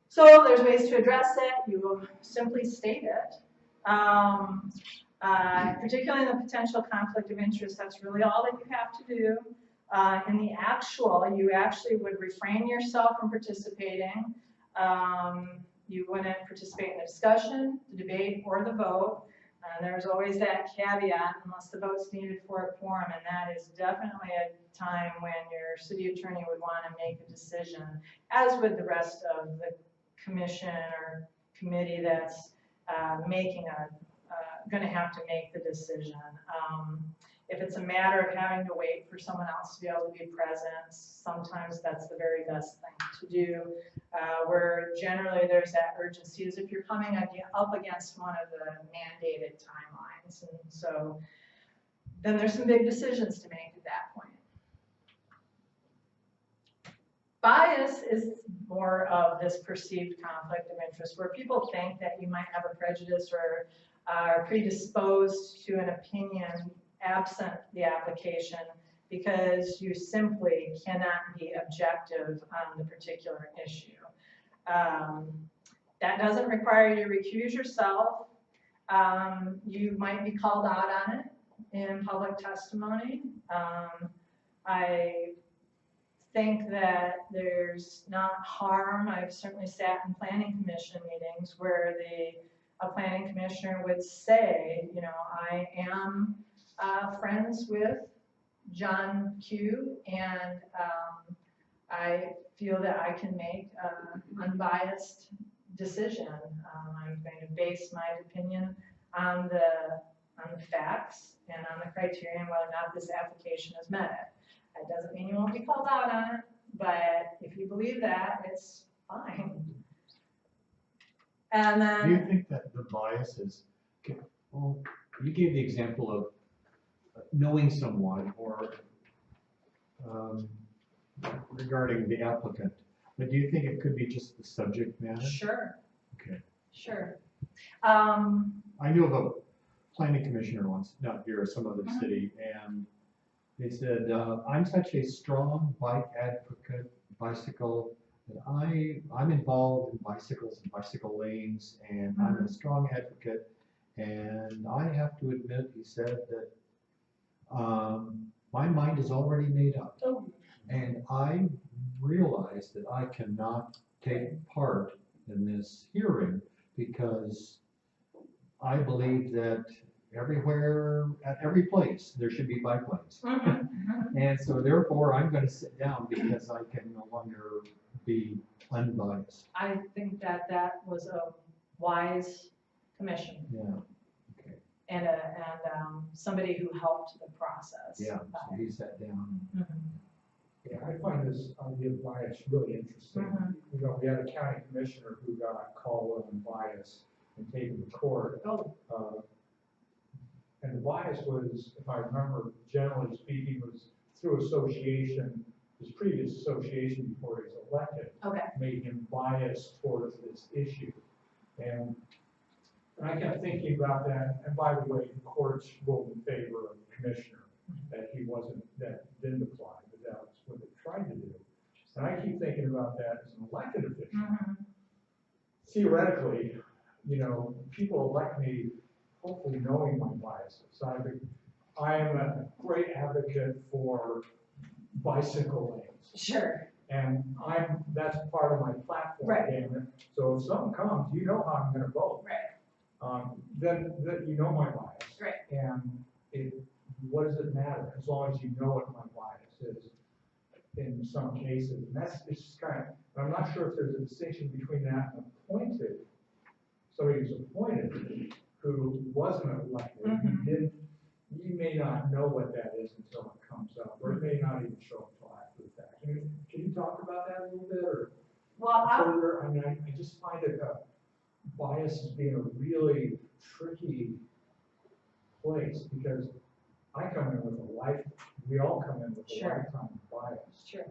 So there's ways to address it. You simply state it. Particularly in the potential conflict of interest, that's really all that you have to do. In the actual, you actually would refrain yourself from participating. You wouldn't participate in the discussion, the debate, or the vote. There's always that caveat, unless the vote's needed for a quorum, and that is definitely a time when your city attorney would want to make a decision, as would the rest of the commission or committee that's going to have to make the decision. If it's a matter of having to wait for someone else to be able to be present, sometimes that's the very best thing to do. Where generally there's that urgency is if you're coming up against one of the mandated timelines. And so then there's some big decisions to make at that point. Bias is more of this perceived conflict of interest where people think that you might have a prejudice or are predisposed to an opinion absent the application because you simply cannot be objective on the particular issue. That doesn't require you to recuse yourself. You might be called out on it in public testimony. I think that there's not harm. I've certainly sat in planning commission meetings where the a planning commissioner would say, you know, I am friends with John Q, and I feel that I can make an unbiased decision. I'm going to base my opinion on the facts and on the criteria and whether or not this application has met it. That doesn't mean you won't be called out on it, but if you believe that, it's fine. And Do you then, think that the bias is, well, you gave the example of knowing someone or regarding the applicant, but do you think it could be just the subject matter? sure, Okay. sure. I knew of a planning commissioner once, not here, some other Mhm. city, and they said, I'm such a strong bike advocate, bicycle, that I'm involved in bicycles and bicycle lanes, and I'm a strong advocate. And I have to admit, he said that, my mind is already made up. Oh. And I realize that I cannot take part in this hearing because I believe that everywhere, at every place, there should be bike lanes. Mhm. And so therefore, I'm gonna sit down because I can no longer be unbiased. I think that that was a wise commission Yeah, okay, and somebody who helped the process. yeah, so he sat down. Mhm. Yeah, I find this idea of bias really interesting. Mhm. You know, we had a county commissioner who got called on bias and taken to court. Oh, And the bias was, if I remember, generally speaking, was through association, his previous association before he was elected, okay. made him biased towards this issue. And I kept thinking about that, and by the way, the courts ruled in favor of the commissioner, that he wasn't, that didn't apply, but that was what they tried to do. And I keep thinking about that as an elected official. Mhm. Theoretically, you know, people elect me hopefully knowing my biases. I am a great advocate for bicycle lanes. Sure, And that's part of my platform, Right. damn it. So if something comes, you know how I'm gonna vote. right, Then you know my bias. Right. And what does it matter, as long as you know what my bias is in some cases. And it's just kind of, I'm not sure if there's a distinction between that and appointed, somebody who's appointed, who wasn't elected, Mhm. you may not know what that is until it comes up, or it may not even show up until after the fact. Can you talk about that a little bit, or well, further? I mean, I just find it, bias as being a really tricky place, because I come in with we all come in with a Sure. lifetime bias. sure.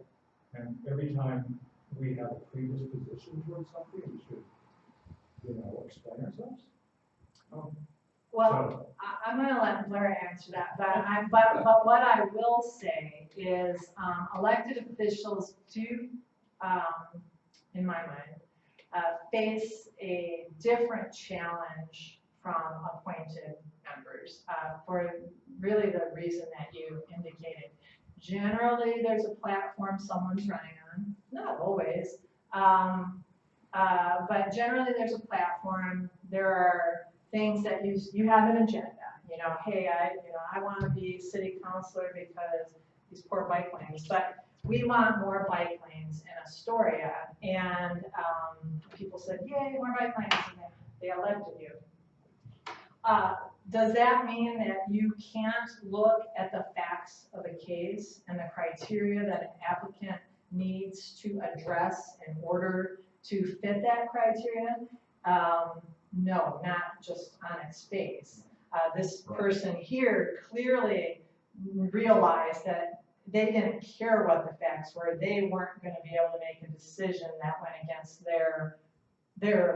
And every time we have a predisposition towards something, we should, explain ourselves. Well, I'm gonna let Blair answer that, but what I will say is, elected officials do, in my mind, face a different challenge from appointed members, for really the reason that you indicated. Generally, there's a platform someone's running on, not always, but generally there's a platform. There are things that you have an agenda, hey, I want to be city councilor because these poor bike lanes, but we want more bike lanes in Astoria, and people said, yay, more bike lanes, and they elected you. Does that mean that you can't look at the facts of a case and the criteria that an applicant needs to address in order to fit that criteria? No, not just on its face. This person here clearly realized that they didn't care what the facts were. They weren't going to be able to make a decision that went against their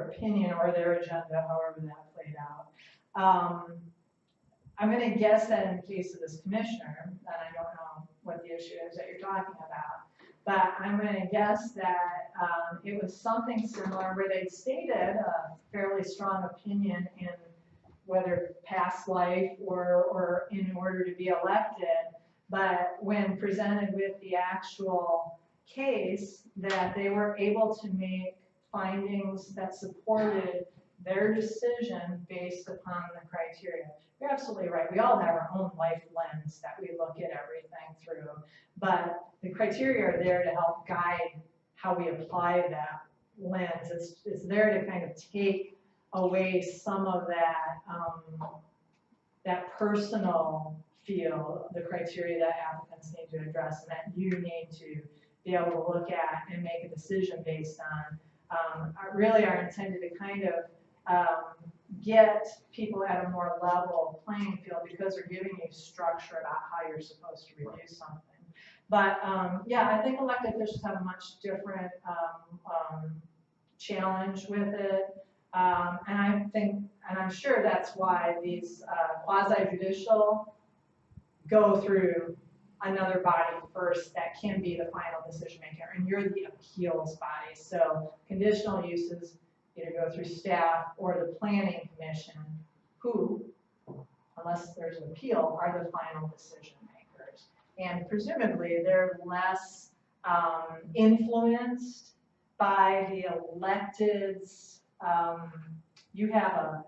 opinion or their agenda, however that played out. I'm going to guess that in the case of this commissioner, and I don't know what the issue is that you're talking about, but I'm going to guess that it was something similar where they stated a fairly strong opinion in whether past life or in order to be elected, but when presented with the actual case, that they were able to make findings that supported their decision based upon the criteria. You're absolutely right. We all have our own life lens that we look at everything through, but the criteria are there to help guide how we apply that lens. It's there to kind of take away some of that, that personal feel, the criteria that applicants need to address, and that you need to be able to look at and make a decision based on, really are intended to kind of get people at a more level playing field, because they're giving you structure about how you're supposed to review something. But yeah, I think elected officials have a much different challenge with it. And I think, and I'm sure that's why these quasi-judicial go through another body first that can be the final decision maker, and you're the appeals body. So conditional uses either go through staff or the planning commission, who, unless there's an appeal, are the final decision makers. And presumably they're less influenced by the electeds. You have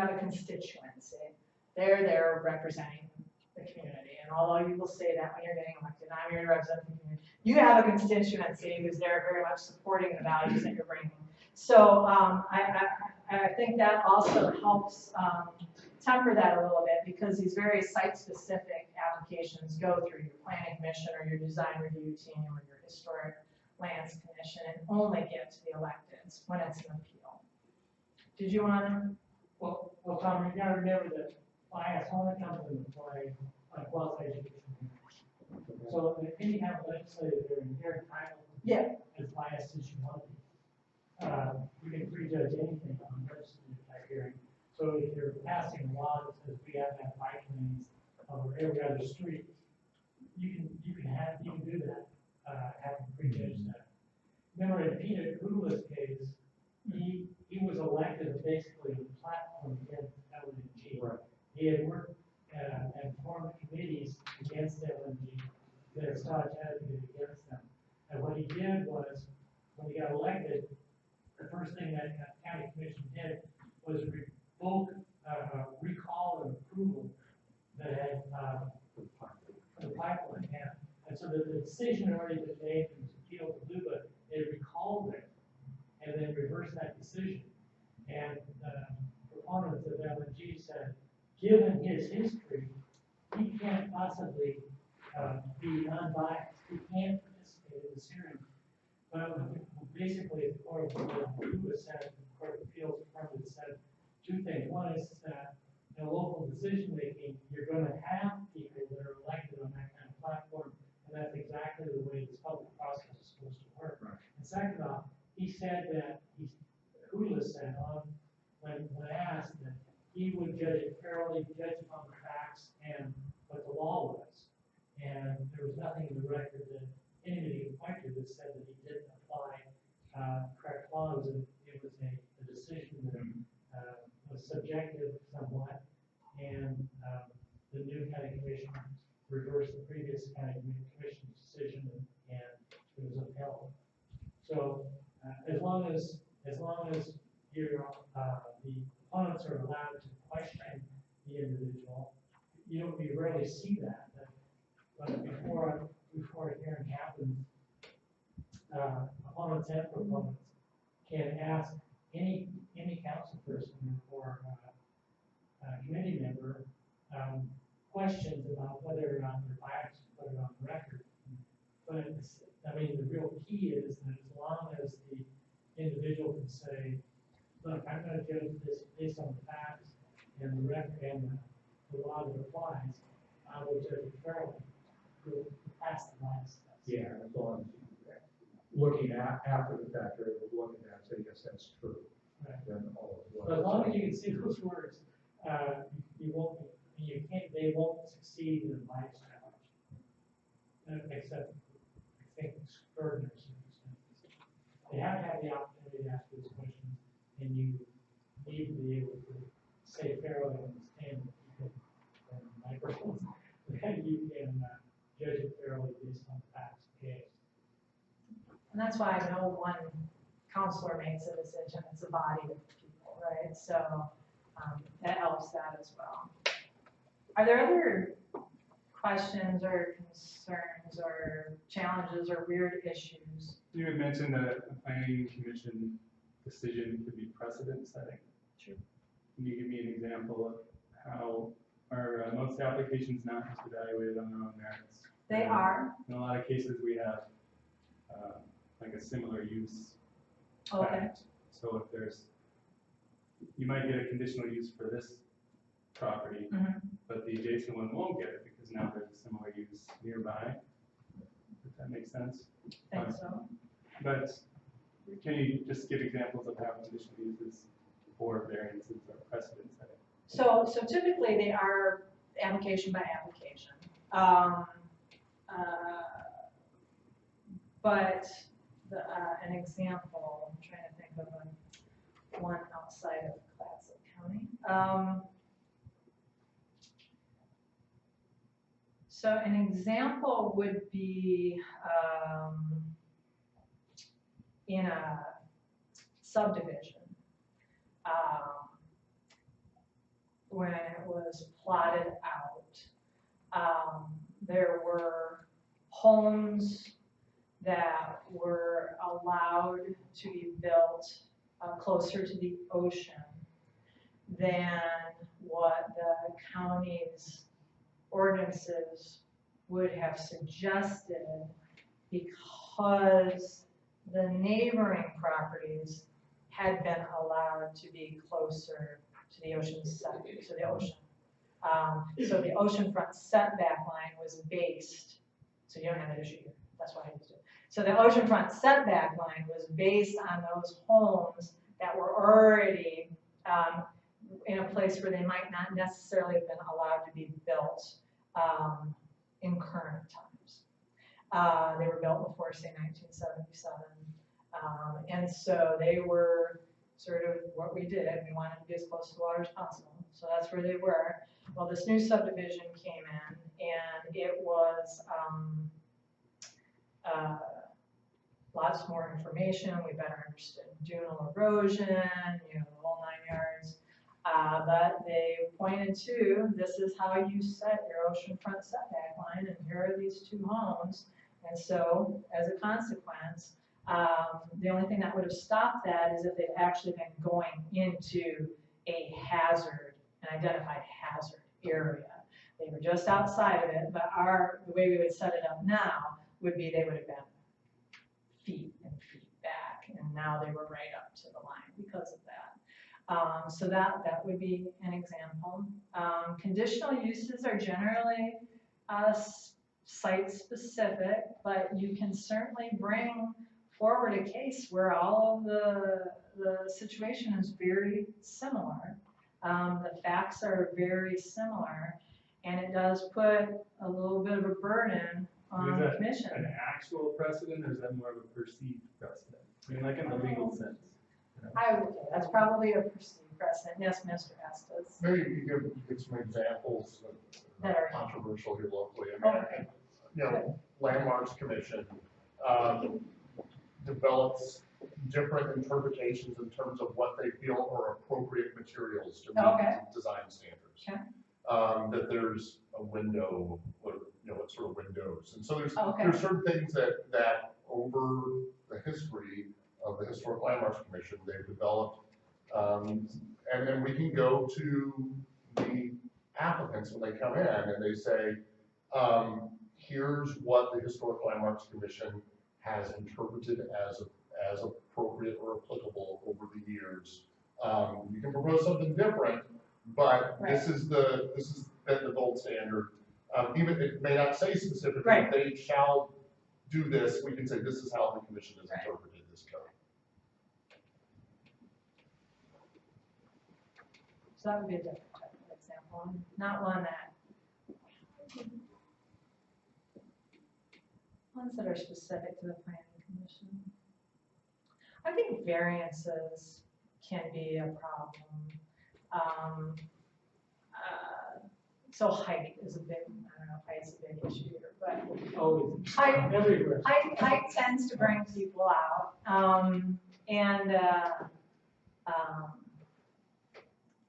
a constituency. They're there representing the community. And although you will say that when you're getting elected, I'm here to represent the community, you have a constituency who's there very much supporting the values that you're bringing. So I think that also helps temper that a little bit, because these very site-specific applications go through your planning commission or your design review team or your historic lands commission, and only get to the electeds when it's an appeal. Did you want to? Well, Tom, you gotta remember that bias only comes into play on quasi-judicial matters. So if any kind of legislative, they're entitled to be as biased as you want to be. You can prejudge anything on legislative type hearing. So if you're passing a law that says we have to have bike lanes over every other street, you can do that, having prejudged that. Remember in Peter Hula's case, he was elected basically on the platform against LNG. Right. He had worked and formed committees against LNG that staunch advocated against them. And what he did was, when he got elected, the first thing that county commission did was recall and approval that had the pipeline had. And so the decision had already been made and was appealed to do, but they recalled it and then reversed that decision. And the proponents of LNG said, given his history, he can't possibly be unbiased. He can't participate in this hearing. But basically, the Court of Lewis said, the Court of Appeals affirmatively said two things. One is that in local decision making, you're going to have people that are elected on that kind of platform, and that's exactly the way this public process is supposed to work. Right. And second off, he said that Hula said when asked that he would judge it fairly, judge upon the facts and what the law was. And there was nothing in the record that anybody could point to that said that he didn't apply correct laws. It was a decision that was subjective somewhat, and the new county commission reversed the previous county commission's decision, and it was upheld. So as long as you're, the opponents are allowed to question the individual, you rarely see that. But before a hearing happens, opponents and proponents can ask any council person or committee member questions about whether or not they're biased, put it on the record. But I mean, the real key is that as long as the individual can say, look, I'm going to judge this based on the facts and the record and the law that applies, I will judge it fairly. We'll pass the bias test. Yeah, as long as looking at after the fact, or looking at it, say, yes, that's true. Right. Then all of But as long as you can see those words, they won't succeed in a bias challenge. Except, I think, extraordinary circumstances. They have to have the opportunity to ask those questions, and you need to be able to say fairly on the stand and microphones that you can judge it fairly based on the facts of the case. And that's why no one counselor makes a decision. It's a body of people, right? So, that helps that as well. Are there other questions or concerns or challenges or weird issues? You had mentioned that a planning commission decision could be precedent setting. Sure. Can you give me an example of how are most applications not just evaluated on their own merits? They are, In a lot of cases, we have like a similar use okay, fact. So if there's, you might get a conditional use for this property, Mhm. but the adjacent one won't get it because now there's a similar use nearby. If that makes sense. think so. But can you just give examples of how conditional uses or variances are precedent setting? So typically they are application by application. But an example, I'm trying to think of one outside of Clatsop County. So an example would be in a subdivision. When it was plotted out, there were homes that were allowed to be built closer to the ocean than what the county's ordinances would have suggested, because the neighboring properties had been allowed to be closer to the ocean side, to the ocean. So the oceanfront setback line was based, so you don't have that issue here, that's why I used it. So the oceanfront setback line was based on those homes that were already in a place where they might not necessarily have been allowed to be built in current times. They were built before, say, 1977. And so they were sort of what we did. We wanted to be as close to water as possible. So that's where they were. Well, this new subdivision came in, and it was lots more information. We better understood dunal erosion, the whole 9 yards. But they pointed to, this is how you set your oceanfront setback line, and here are these two homes. And so, as a consequence, the only thing that would have stopped that is if they'd actually been going into a hazard, an identified hazard area. They were just outside of it, but the way we would set it up now would be they would have been feet and feet back, and now they were right up to the line because of that. So that would be an example. Conditional uses are generally site-specific, but you can certainly bring forward a case where all of the situation is very similar. The facts are very similar, and it does put a little bit of a burden on the commission. An actual precedent, or is that more of a perceived precedent? I mean, like in the legal sense. You know? I would say that's probably a perceived precedent. Yes, Mr. Estes. Maybe you give some examples that are controversial here locally. I mean, Landmarks Commission develops different interpretations in terms of what they feel are appropriate materials to meet design standards. Okay. That there's a window, what sort of windows, and so there's certain things that over the history of the Historic Landmarks Commission they've developed, and we can go to the applicants when they come in and they say, here's what the Historic Landmarks Commission has interpreted as appropriate or applicable over the years. You can propose something different, but this is the gold standard. Even it may not say specifically they shall do this, we can say this is how the commission has interpreted this code. So that would be a different type of example, not one ones that are specific to the planning commission. I think variances can be a problem. So height is a big, I don't know if height's a big issue here, but Always, height, everywhere. height tends to bring people out.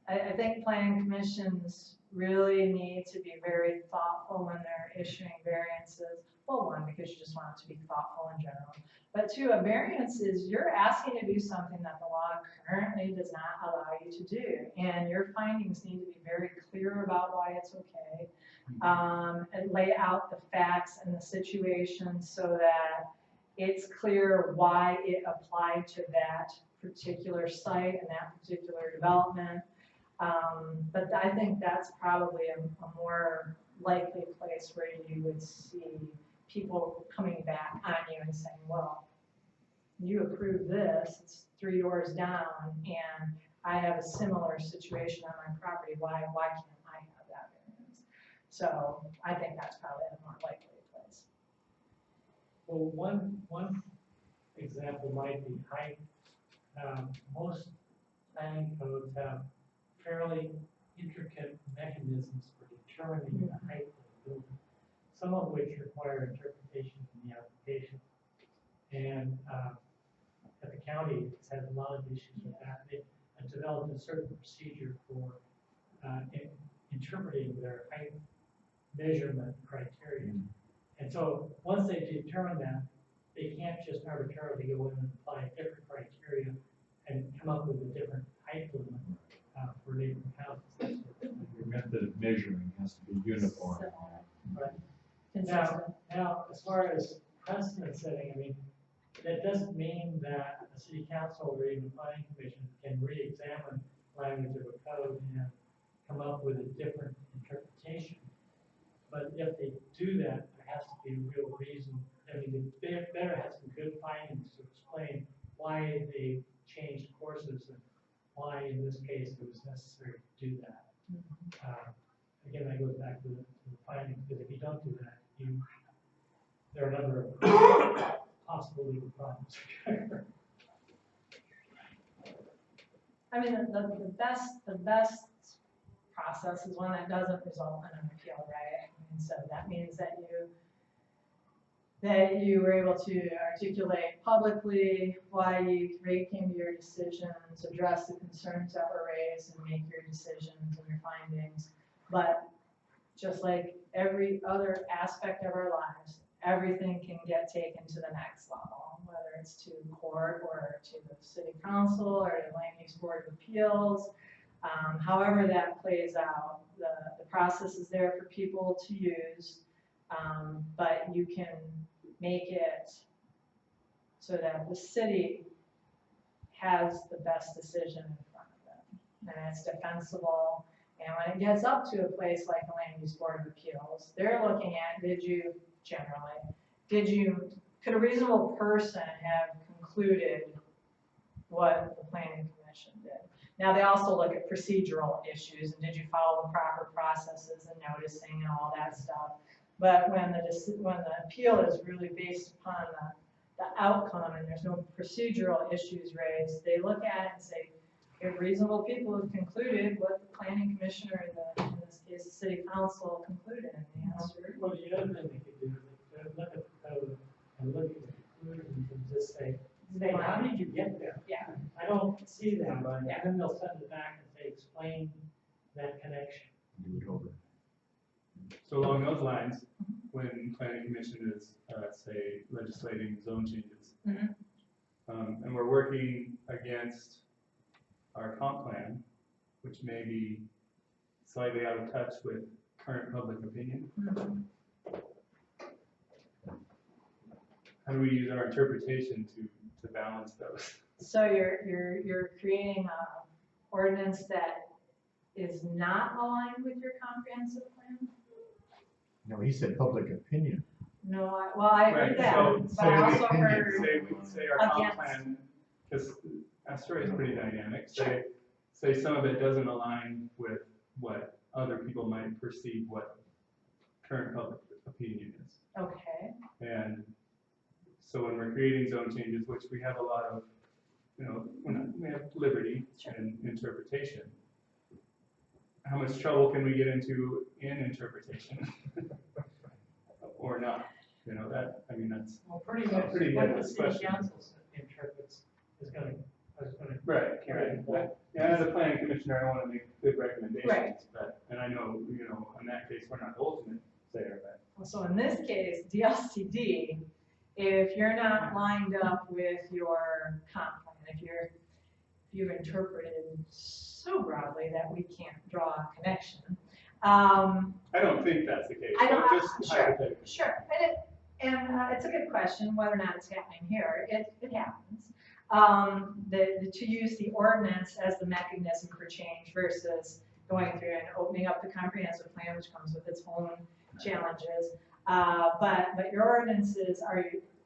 I think planning commissions really need to be very thoughtful when they're issuing variances. Well, one, because you just want it to be thoughtful in general. But two, a variance is you're asking to do something that the law currently does not allow you to do. And your findings need to be very clear about why it's okay. And lay out the facts and the situation so that it's clear why it applied to that particular site and that particular development. But I think that's probably a more likely place where you would see people coming back on you and saying, well, you approved this, it's 3 doors down, and I have a similar situation on my property, why can't I have that variance? So I think that's probably a more likely place. Well, one example might be height. Most planning codes have fairly intricate mechanisms for determining the height of the building, some of which require interpretation in the application. And at the county, it's had a lot of issues with that. They have developed a certain procedure for interpreting their height measurement criteria. And so once they determine that, they can't just arbitrarily go in and apply a different criteria and come up with a different height limit for neighboring houses. Your method of measuring has to be uniform. Right. Consistent. Now, as far as precedent setting, I mean, that doesn't mean that a city council or even a planning commission can re-examine language of a code and come up with a different interpretation. But if they do that, there has to be a real reason. I mean, they better have some good findings to explain why they changed courses and why, in this case, it was necessary to do that. Again, that goes back to the findings, because if you don't do that, there are a number of possible legal problems. I mean, the best process is one that doesn't result in an appeal, right? And so that means that you were able to articulate publicly why you came to your decisions, address the concerns that were raised, and make your decisions and your findings. But just like every other aspect of our lives, everything can get taken to the next level, whether it's to court or to the city council or the land use board of appeals. However that plays out, the process is there for people to use, but you can make it so that the city has the best decision in front of them, and it's defensible. And when it gets up to a place like the land use board of appeals, they're looking at, could a reasonable person have concluded what the planning commission did? Now, they also look at procedural issues, and did you follow the proper processes and noticing and all that stuff. But when the appeal is really based upon the outcome and there's no procedural issues raised, they look at it and say, if reasonable people have concluded what the planning commissioner, in this case, the city council concluded, and the answer. Well, the other thing they could do is look at the code and look at the conclusions and just say, how did you get there? Yeah. I don't see that, but Yeah. then they'll send it back and say, explain that connection. Do it over. So along those lines, when planning commission is, say, legislating zone changes, and we're working against our comp plan, which may be slightly out of touch with current public opinion, how do we use our interpretation to balance those? So you're creating an ordinance that is not aligned with your comprehensive plan? No, he said public opinion. No, I heard Right, that, so- but I also opinion. heard, Say our comp Against. plan, because Astoria is pretty dynamic, say some of it doesn't align with what other people might perceive what current public opinion is. okay, And so when we're creating zone changes, which we have a lot of, we have liberty in interpretation. How much trouble can we get into in interpretation? Or not? That's Well, pretty much Pretty what good the city question. council interprets is gonna right. carry. Right. Yeah, as a planning commissioner, I want to make good recommendations, Right. but, and I know, in that case, we're not the ultimate sayer, but. So in this case, DLCD, if you're not lined up with your comp plan, you've interpreted so broadly that we can't draw a connection. I don't think that's the case, I don't, but just sure, hypothetically. sure, it's a good question, whether or not it's happening here, it happens. To use the ordinance as the mechanism for change versus going through and opening up the comprehensive plan, which comes with its own challenges. But your ordinances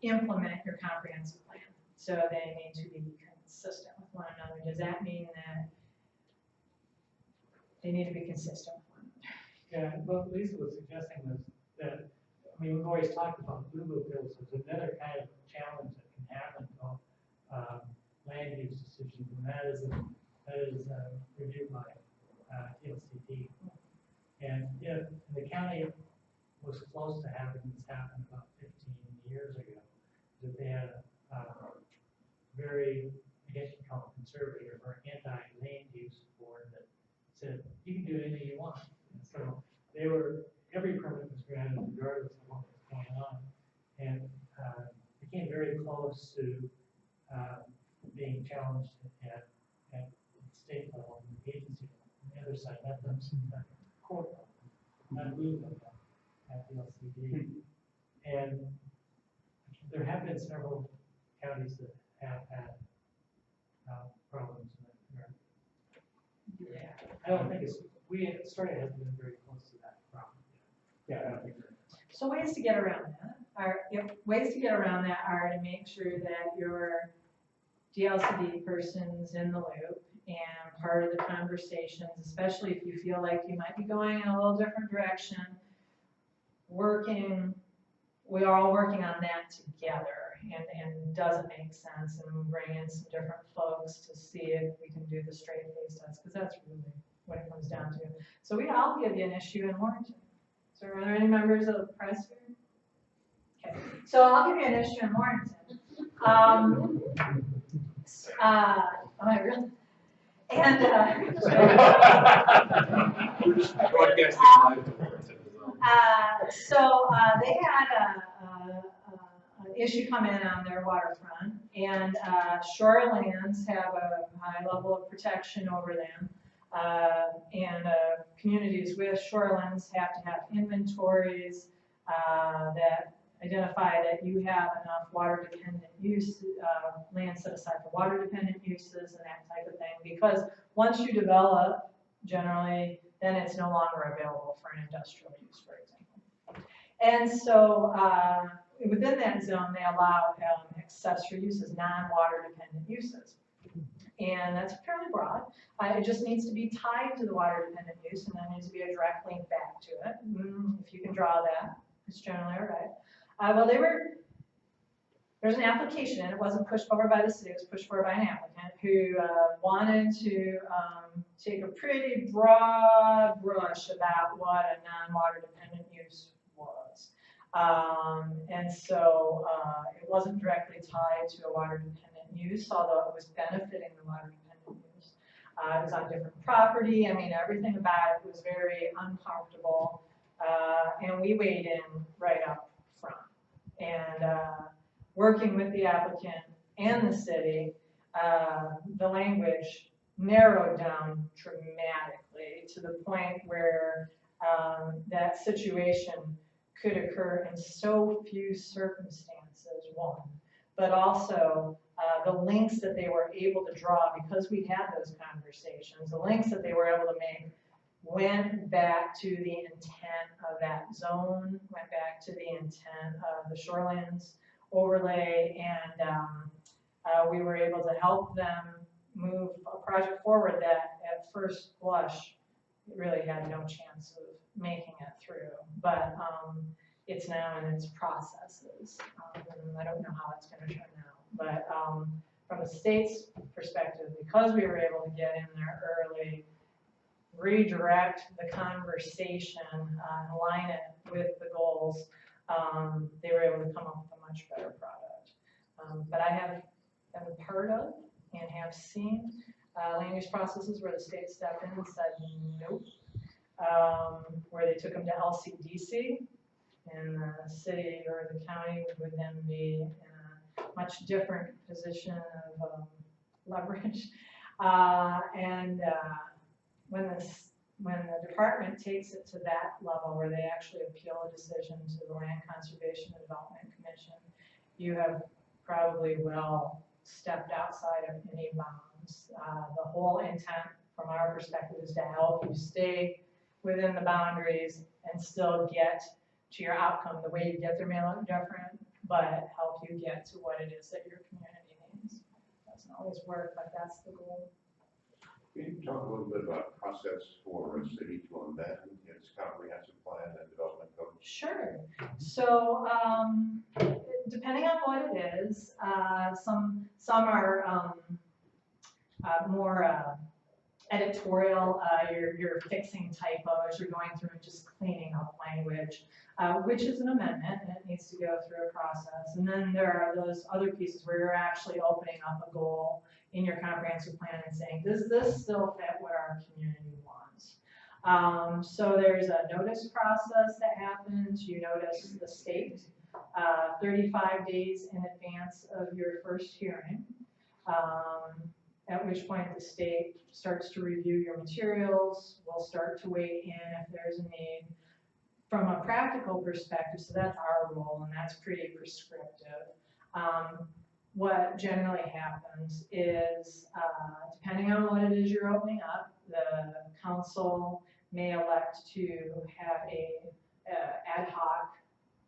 implement your comprehensive plan, so they need to be consistent with one another. Does that mean that they need to be consistent with one another? Yeah, what Lisa was suggesting was that, I mean, we've always talked about blue bills as another kind of challenge that can happen on land use decisions, and that is reviewed by TLCT. And the county was close to having this happen about 15 years ago, that they had a very, I guess you call it conservative or anti-land use board that said, you can do anything you want. And so every permit was granted regardless of what was going on. And became very close to being challenged at state level and the agency level. On the other side, that comes in the court level, not blue level at the LCD. And there have been several counties that have had problems in that regard. Yeah. I don't think Astoria hasn't been very close to that problem yet. Yeah, I don't think so. So ways to get around that are to make sure that your DLCD person's in the loop and part of the conversations, especially if you feel like you might be going in a little different direction. We are all working on that together, and does it make sense, and we bring in some different folks to see if we can do the straight face test, because that's really what it comes down to. So I'll give you an issue in Warrenton. So are there any members of the press here? Okay, so I'll give you an issue in Warrenton. Am I really? And We're just broadcasting live to Warrenton as well. they had an issue come in on their waterfront, and shorelands have a high level of protection over them. And communities with shorelands have to have inventories that identify that you have enough water-dependent use, land set aside for water-dependent uses and that type of thing. Because once you develop, generally, then it's no longer available for an industrial use, for example. And so within that zone, they allow accessory uses, non-water-dependent uses. And that's fairly broad. It just needs to be tied to the water-dependent use, and there needs to be a direct link back to it. If you can draw that, it's generally all right. There's an application, and it wasn't pushed forward by the city, it was pushed forward by an applicant who wanted to take a pretty broad brush about what a non-water dependent use was. And so it wasn't directly tied to a water dependent use, although it was benefiting the water dependent use. It was on different property. I mean, everything about it was very uncomfortable. And we weighed in right up front. And working with the applicant and the city, the language narrowed down dramatically to the point where that situation could occur in so few circumstances, one, but also the links that they were able to draw, because we had those conversations, the links that they were able to make went back to the intent of that zone, went back to the intent of the shorelands overlay, and we were able to help them move a project forward that at first blush really had no chance of making it through. But it's now in its processes, and I don't know how it's going to turn out. But from the state's perspective, because we were able to get in there early, redirect the conversation, align it with the goals, they were able to come up with a much better product. But I have been part of and have seen land use processes where the state stepped in and said nope. Where they took them to LCDC, and the city or the county would then be in a much different position of leverage. When the department takes it to that level where they actually appeal a decision to the Land Conservation and Development Commission, you have probably well stepped outside of any bounds. The whole intent from our perspective is to help you stay within the boundaries and still get to your outcome. The way you get there may look different, but help you get to what it is that your community needs. Doesn't always work, but that's the goal. Can you talk a little bit about process for a city to amend its comprehensive plan and development code? Sure. So, depending on what it is, some are more editorial. You're fixing typos. You're going through and just cleaning up language, which is an amendment, and it needs to go through a process. And then there are those other pieces where you're actually opening up a goal in your comprehensive plan and saying, does this still fit what our community wants? So there's a notice process that happens. You notice the state 35 days in advance of your first hearing, at which point the state starts to review your materials. We'll start to weigh in if there's a need. From a practical perspective, so that's our role, and that's pretty prescriptive. What generally happens is, depending on what it is you're opening up, the council may elect to have a ad hoc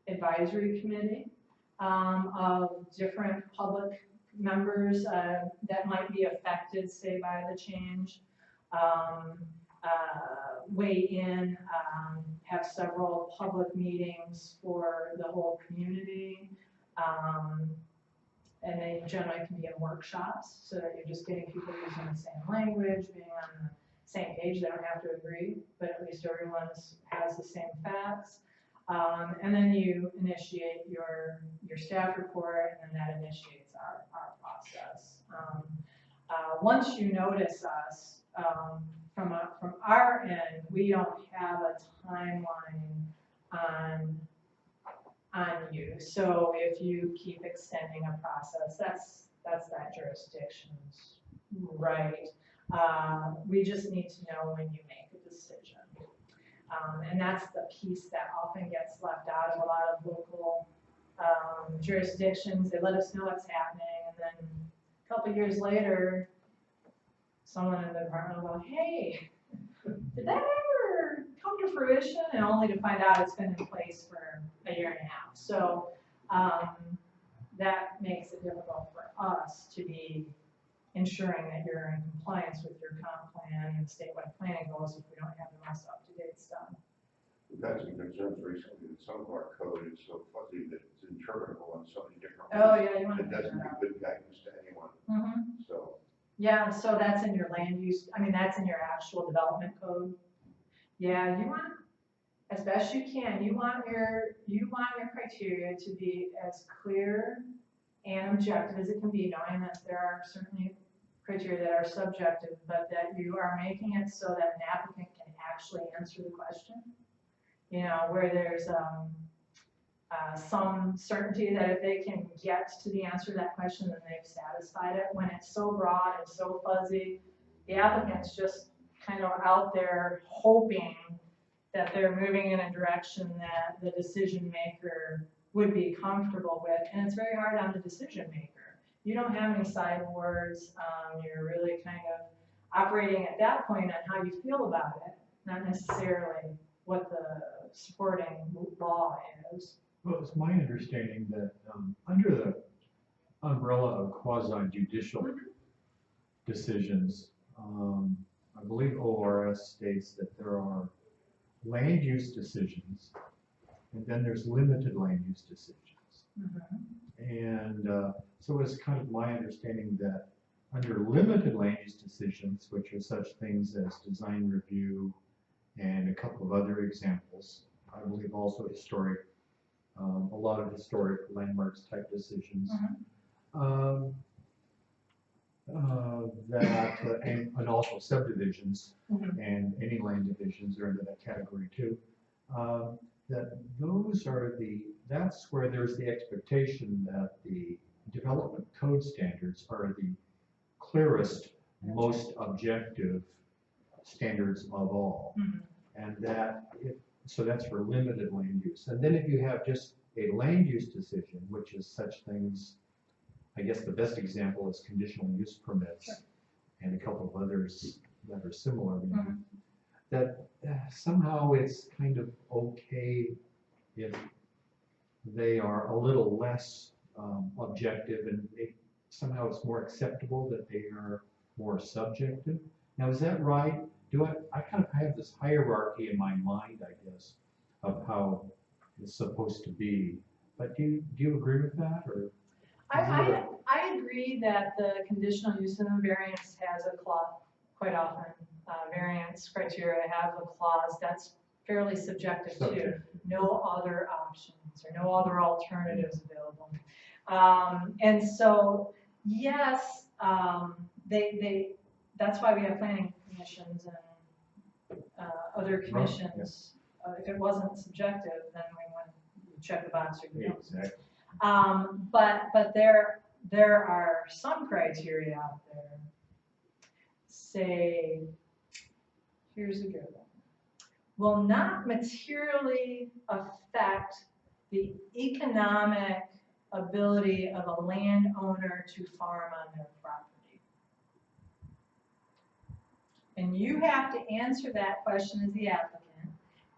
advisory committee of different public members that might be affected, say, by the change. Weigh in, have several public meetings for the whole community. And they generally can be in workshops so that you're just getting people using the same language, being on the same page. They don't have to agree, but at least everyone has the same facts. And then you initiate your staff report, and then that initiates our process. Once you notice us, from our end, we don't have a timeline on you. So if you keep extending a process, that's that jurisdiction's right. We just need to know when you make a decision. And that's the piece that often gets left out of a lot of local jurisdictions. They let us know what's happening, and then a couple of years later, someone in the department will go, hey, did that ever come to fruition? And only to find out it's been in place for a year and a half. So that makes it difficult for us to be ensuring that you're in compliance with your comp plan and statewide planning goals if we don't have the most up-to-date stuff. We've had some concerns recently that some of our code is so fuzzy that it's interpretable in so many different ways. Oh, yeah, you want to It doesn't give good guidance to anyone. Mm-hmm. So. Yeah, so that's in your land use, that's in your actual development code. Yeah, you want, as best you can, you want your criteria to be as clear and objective as it can be, knowing that there are certainly criteria that are subjective, but that you are making it so that an applicant can actually answer the question. You know, where there's some certainty that if they can get to the answer to that question, then they've satisfied it. When it's so broad and so fuzzy, the applicant's just kind of out there hoping that they're moving in a direction that the decision maker would be comfortable with, and it's very hard on the decision maker. You don't have any sideboards. You're really kind of operating at that point on how you feel about it, not necessarily what the supporting law is. Well, it's my understanding that under the umbrella of quasi-judicial decisions, I believe ORS states that there are land use decisions, and then there's limited land use decisions. And so it's kind of my understanding that under limited land use decisions, which are such things as design review and a couple of other examples, I believe also historic, a lot of historic landmarks type decisions. and also subdivisions Mhm. and any land divisions are into that category too. That those are that's where there's the expectation that the development code standards are the clearest, most objective standards of all. Mhm. And so that's for limited land use. And then if you have just a land use decision, which is such things, I guess the best example is conditional use permits. Sure. And a couple of others that are similar, Mhm. that somehow it's kind of okay if they are a little less objective, and somehow it's more acceptable that they are more subjective. Now, is that right? I kind of have this hierarchy in my mind, I guess, of how it's supposed to be. But do you agree with that, or? I agree that the conditional use and the variance has a clause, quite often, variance criteria have a clause that's fairly subjective too. Subjective. No other options or no other alternatives available. And so, yes, that's why we have planning commissions and other commissions. If it wasn't subjective, then we wouldn't check the box or we don't. Exactly. But there are some criteria out there. Say, here's a good one. Will not materially affect the economic ability of a landowner to farm on their property. And you have to answer that question as the applicant.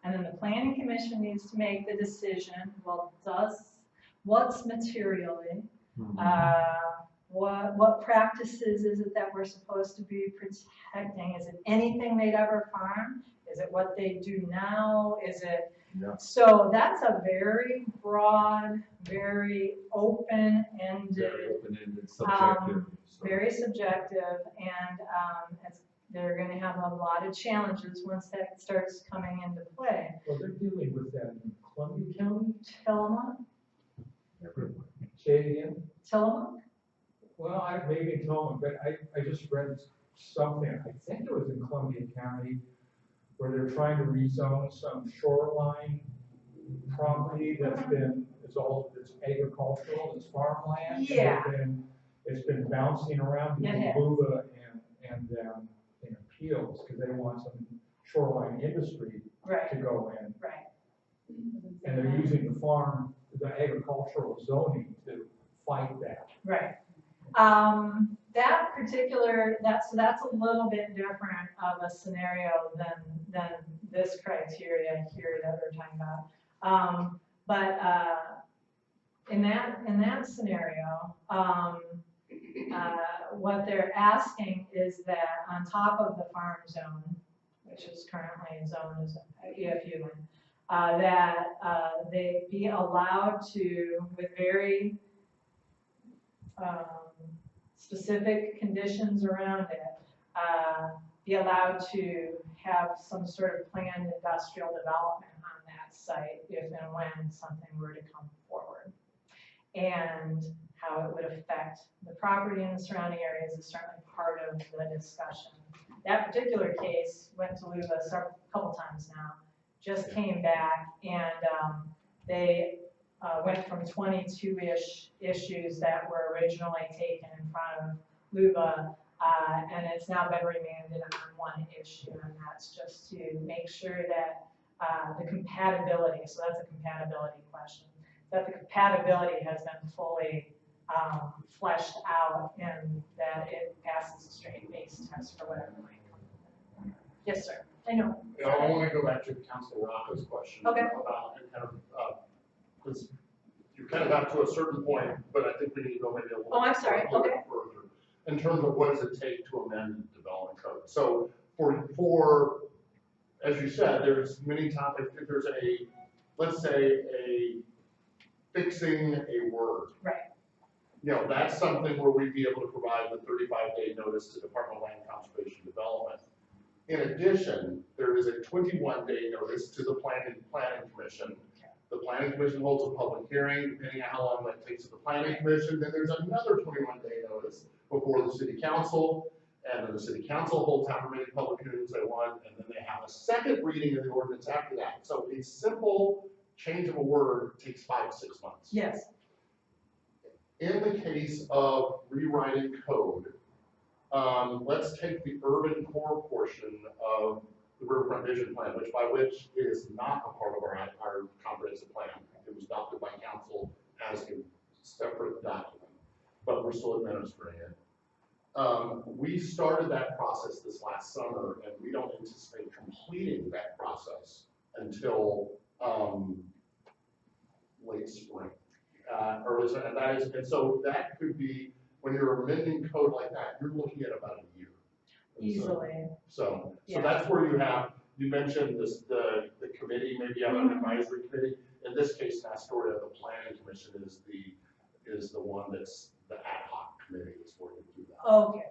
And then the planning commission needs to make the decision, well, what's materially, what practices is it that we're supposed to be protecting? Is it anything they'd ever farm? Is it what they do now? Is it? Yeah. So that's a very broad, very open-ended, Very open-ended, subjective. very subjective, and they're going to have a lot of challenges once that starts coming into play. Well, they're dealing with that in Columbia County, Tillamook? Everywhere. say it again. Tillamook? Well, maybe in Tillamook, but I just read something, I think it was in Columbia County, where they're trying to rezone some shoreline property that's it's agricultural, it's farmland. Yeah. And it's been bouncing around between It has. LUVA and in appeals, because they want some shoreline industry Right, to go in. right. And they're using the agricultural zoning to fight that. Right. That particular, that's a little bit different of a scenario than this criteria here that we're talking about. But in that scenario, what they're asking is that on top of the farm zone, which is currently zoned as EFU land, that they be allowed to, with very specific conditions around it, be allowed to have some sort of planned industrial development on that site if and when something were to come forward. And how it would affect the property and the surrounding areas is certainly part of the discussion. That particular case went to LUVA a couple times now, just came back, and they went from 22-ish issues that were originally taken in front of LUVA, and it's now been remanded on one issue, and that's just to make sure that the compatibility, so that's a compatibility question, that the compatibility has been fully fleshed out and that it passes a straight-based test for whatever might come. Yes, sir. I know. You know, I want to go back to Councilor Rocco's question Okay. about kind of, because you kind of got to a certain point, but I think we need to go maybe a little, Oh, I'm sorry. a little bit Okay. further in terms of what does it take to amend the development code. So for as you said, there's many topics. If there's let's say fixing a word. Right. You know, that's something where we'd be able to provide the 35-day notice to the Department of Land Conservation Development. In addition, there is a 21-day notice to the Planning Commission. The Planning Commission holds a public hearing, depending on how long that takes to the Planning Commission. Then there's another 21-day notice, before the city council, and then the city council holds however many public hearings they want, and then they have a second reading of the ordinance after that. So a simple change of a word takes 5 to 6 months. Yes. In the case of rewriting code, let's take the urban core portion of the Riverfront Vision Plan, which is not a part of our comprehensive plan. It was adopted by council as a separate document, but we're still administering it. We started that process this last summer, and we don't anticipate completing that process until late spring, early spring. And so that could be, when you're amending code like that, you're looking at about a year. Easily. So Yeah. that's where you mentioned this, the committee, maybe you have an advisory committee. In this case, in Astoria, the planning commission is the one that's the ad hoc committee that's working through that. Okay.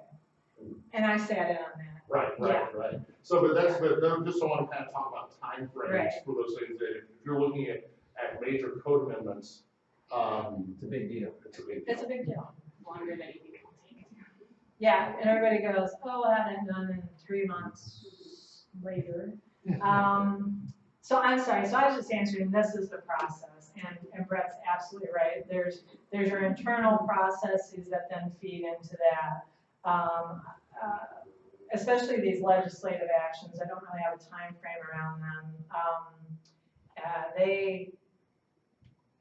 And I sat in on that. Right. So, but just so I want to kind of talk about timeframes for those things, that if you're looking at major code amendments, It's a big deal. it's a big deal. It's a big deal. Longer than you think it will take. Yeah, and everybody goes, oh, I'll have it done in 3 months later. So I'm sorry, so I was just answering, this is the process, and Brett's absolutely right. There's your internal processes that then feed into that. Especially these legislative actions, I don't really have a time frame around them.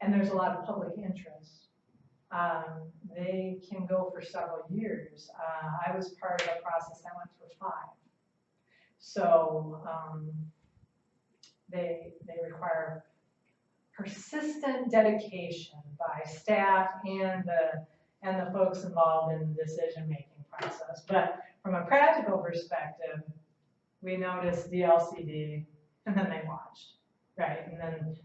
And there's a lot of public interest. They can go for several years. I was part of a process that went for 5. So they require persistent dedication by staff and the folks involved in the decision-making process. But from a practical perspective, we noticed the LCD, and then they watched, right? And then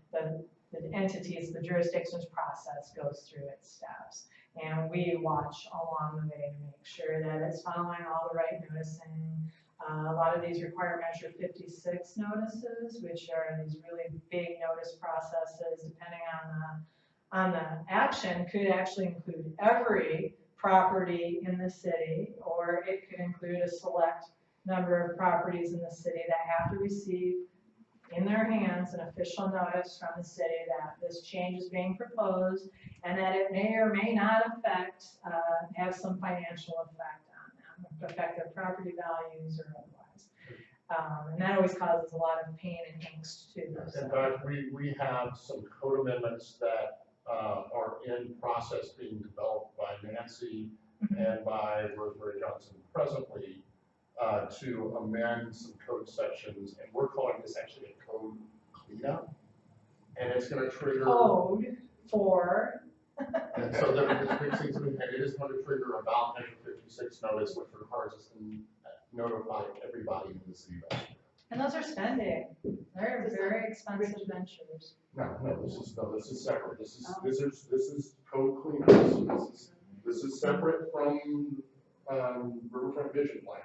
the entities, the jurisdictions process goes through its steps. And we watch along the way to make sure that it's following all the right noticing. A lot of these require Measure 56 notices, which are these really big notice processes, depending on the action, could actually include every property in the city, or it could include a select number of properties in the city that have to receive in their hands an official notice from the city that this change is being proposed, and that it may or may not have some financial effect on them, affect their property values or otherwise. And that always causes a lot of pain and angst too. In fact, we have some code amendments that are in process being developed by Nancy and by Rosemary Johnson presently to amend some code sections, and we're calling this actually a code cleanup, and it's going to trigger code for. And so it's fixing something, and it is going to trigger a ballot Measure 56 notice, which requires us to notify everybody in the city. And those are spending. They're very expensive ventures. No, this is separate. This is code cleanups. This is separate from Riverfront Vision Plan.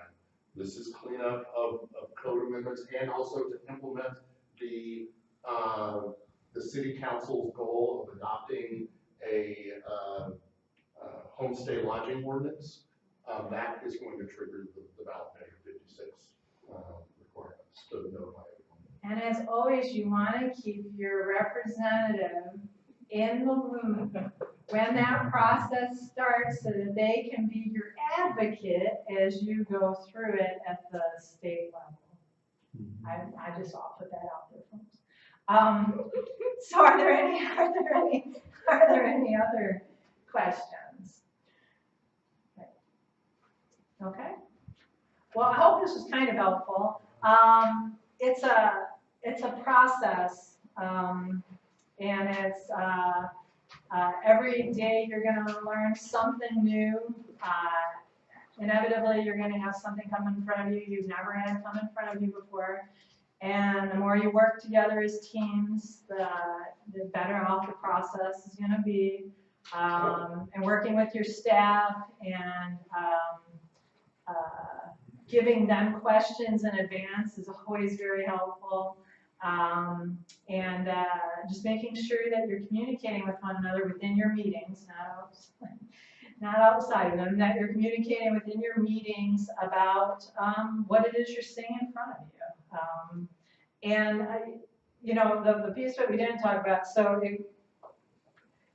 This is cleanup of code amendments, and also to implement the city council's goal of adopting a homestay lodging ordinance. That is going to trigger the ballot Measure 56 requirements to notify everyone. And as always, you want to keep your representative in the loop when that process starts, so that they can be your advocate as you go through it at the state level. I just I'll put that out there, folks. So are there any other questions? Okay. Well, I hope this was kind of helpful. It's a process, and it's every day you're going to learn something new. Inevitably, you're going to have something come in front of you you've never had come in front of you before. And the more you work together as teams, the better off the process is going to be. And working with your staff and giving them questions in advance is always very helpful. And just making sure that you're communicating with one another within your meetings. not outside of them, that you're communicating within your meetings about what it is you're seeing in front of you. And you know, the piece that we didn't talk about, so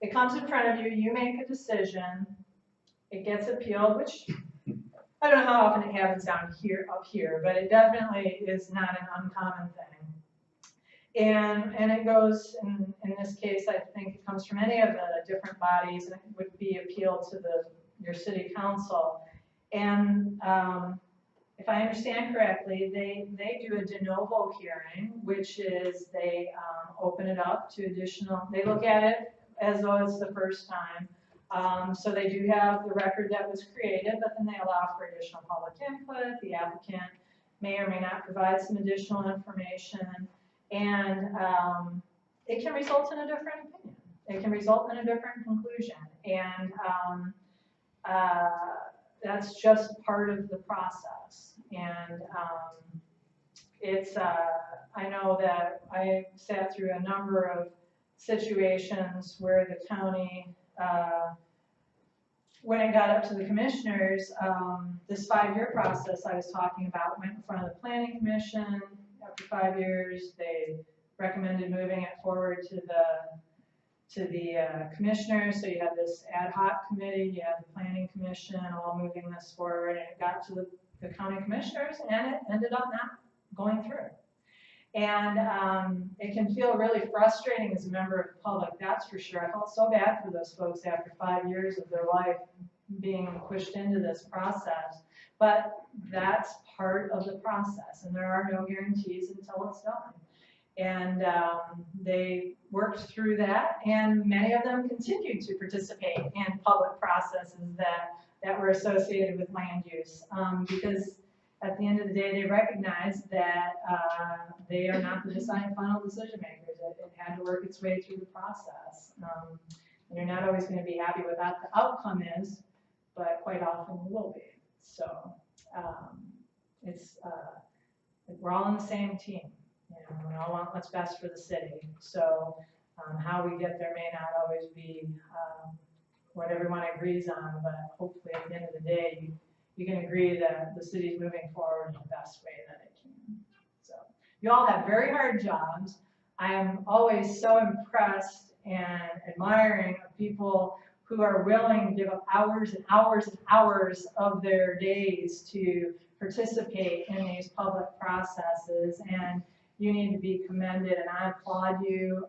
it comes in front of you, you make a decision, it gets appealed, which I don't know how often it happens down here, up here, but it definitely is not an uncommon thing. And it goes, in this case, I think it comes from any of the different bodies, and it would be appealed to your city council. And if I understand correctly, they do a de novo hearing, which is they open it up to additional, they look at it as though it's the first time. So they do have the record that was created, but then they allow for additional public input. The applicant may or may not provide some additional information, and it can result in a different opinion. It can result in a different conclusion, and that's just part of the process. And it's, I know that I sat through a number of situations where the county, when it got up to the commissioners, this 5-year process I was talking about went in front of the planning commission. After 5 years, they recommended moving it forward to the commissioners. So you have this ad hoc committee, you have the planning commission all moving this forward, and it got to the county commissioners, and it ended up not going through. And it can feel really frustrating as a member of the public, that's for sure. I felt so bad for those folks after 5 years of their life being pushed into this process. But that's part of the process, and there are no guarantees until it's done. And they worked through that, and many of them continued to participate in public processes that were associated with land use, because at the end of the day, they recognized that they are not the final decision makers. It had to work its way through the process. And you're not always going to be happy with what the outcome is, but quite often you will be. So we're all on the same team. You know, we all want what's best for the city. So how we get there may not always be what everyone agrees on, but hopefully at the end of the day, you can agree that the city's moving forward in the best way that it can. So you all have very hard jobs. I am always so impressed and admiring of people who are willing to give up hours and hours and hours of their days to participate in these public processes, and you need to be commended, and I applaud you.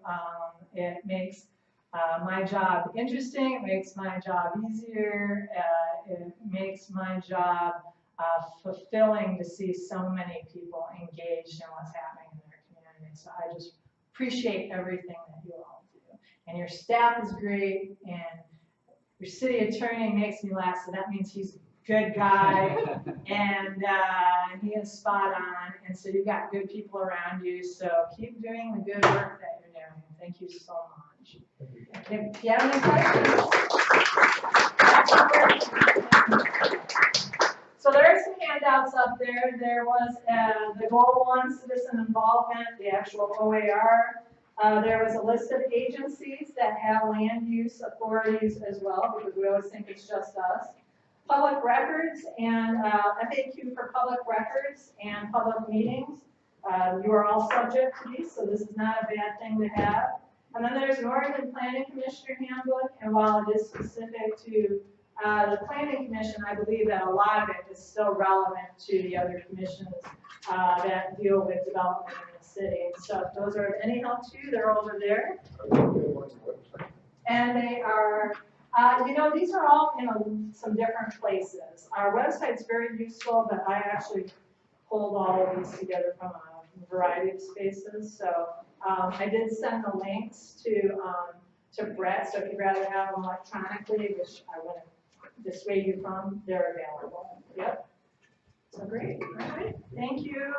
It makes my job interesting, it makes my job easier, it makes my job fulfilling to see so many people engaged in what's happening in their community. So I just appreciate everything that you all do. And your staff is great, and your city attorney makes me laugh, so that means he's a good guy, and he is spot on, and so you've got good people around you, so keep doing the good work that you're doing. Thank you so much. If you have any questions. So there are some handouts up there. There was the Goal 1 citizen involvement, the actual OAR. There was a list of agencies that have land use authorities as well, because we always think it's just us. Public records and FAQ for public records and public meetings. You are all subject to these, so this is not a bad thing to have. And then there's an Oregon Planning Commissioner handbook, and while it is specific to the Planning Commission, I believe that a lot of it is still relevant to the other commissions that deal with development in the city. So if those are of any help to you, they're over there. And they are, you know, these are all in some different places. Our website's very useful, but I actually pulled all of these together from a variety of spaces. So I did send the links to Brett, so if you'd rather have them electronically, which I wouldn't dissuade you from, they're available. Yep. So great. All right. Thank you.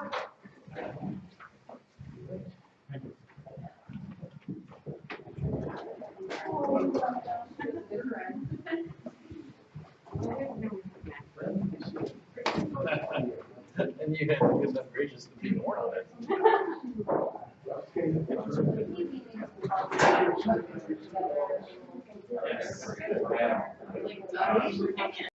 And you had good enough gracious to be more on it. Yes. like,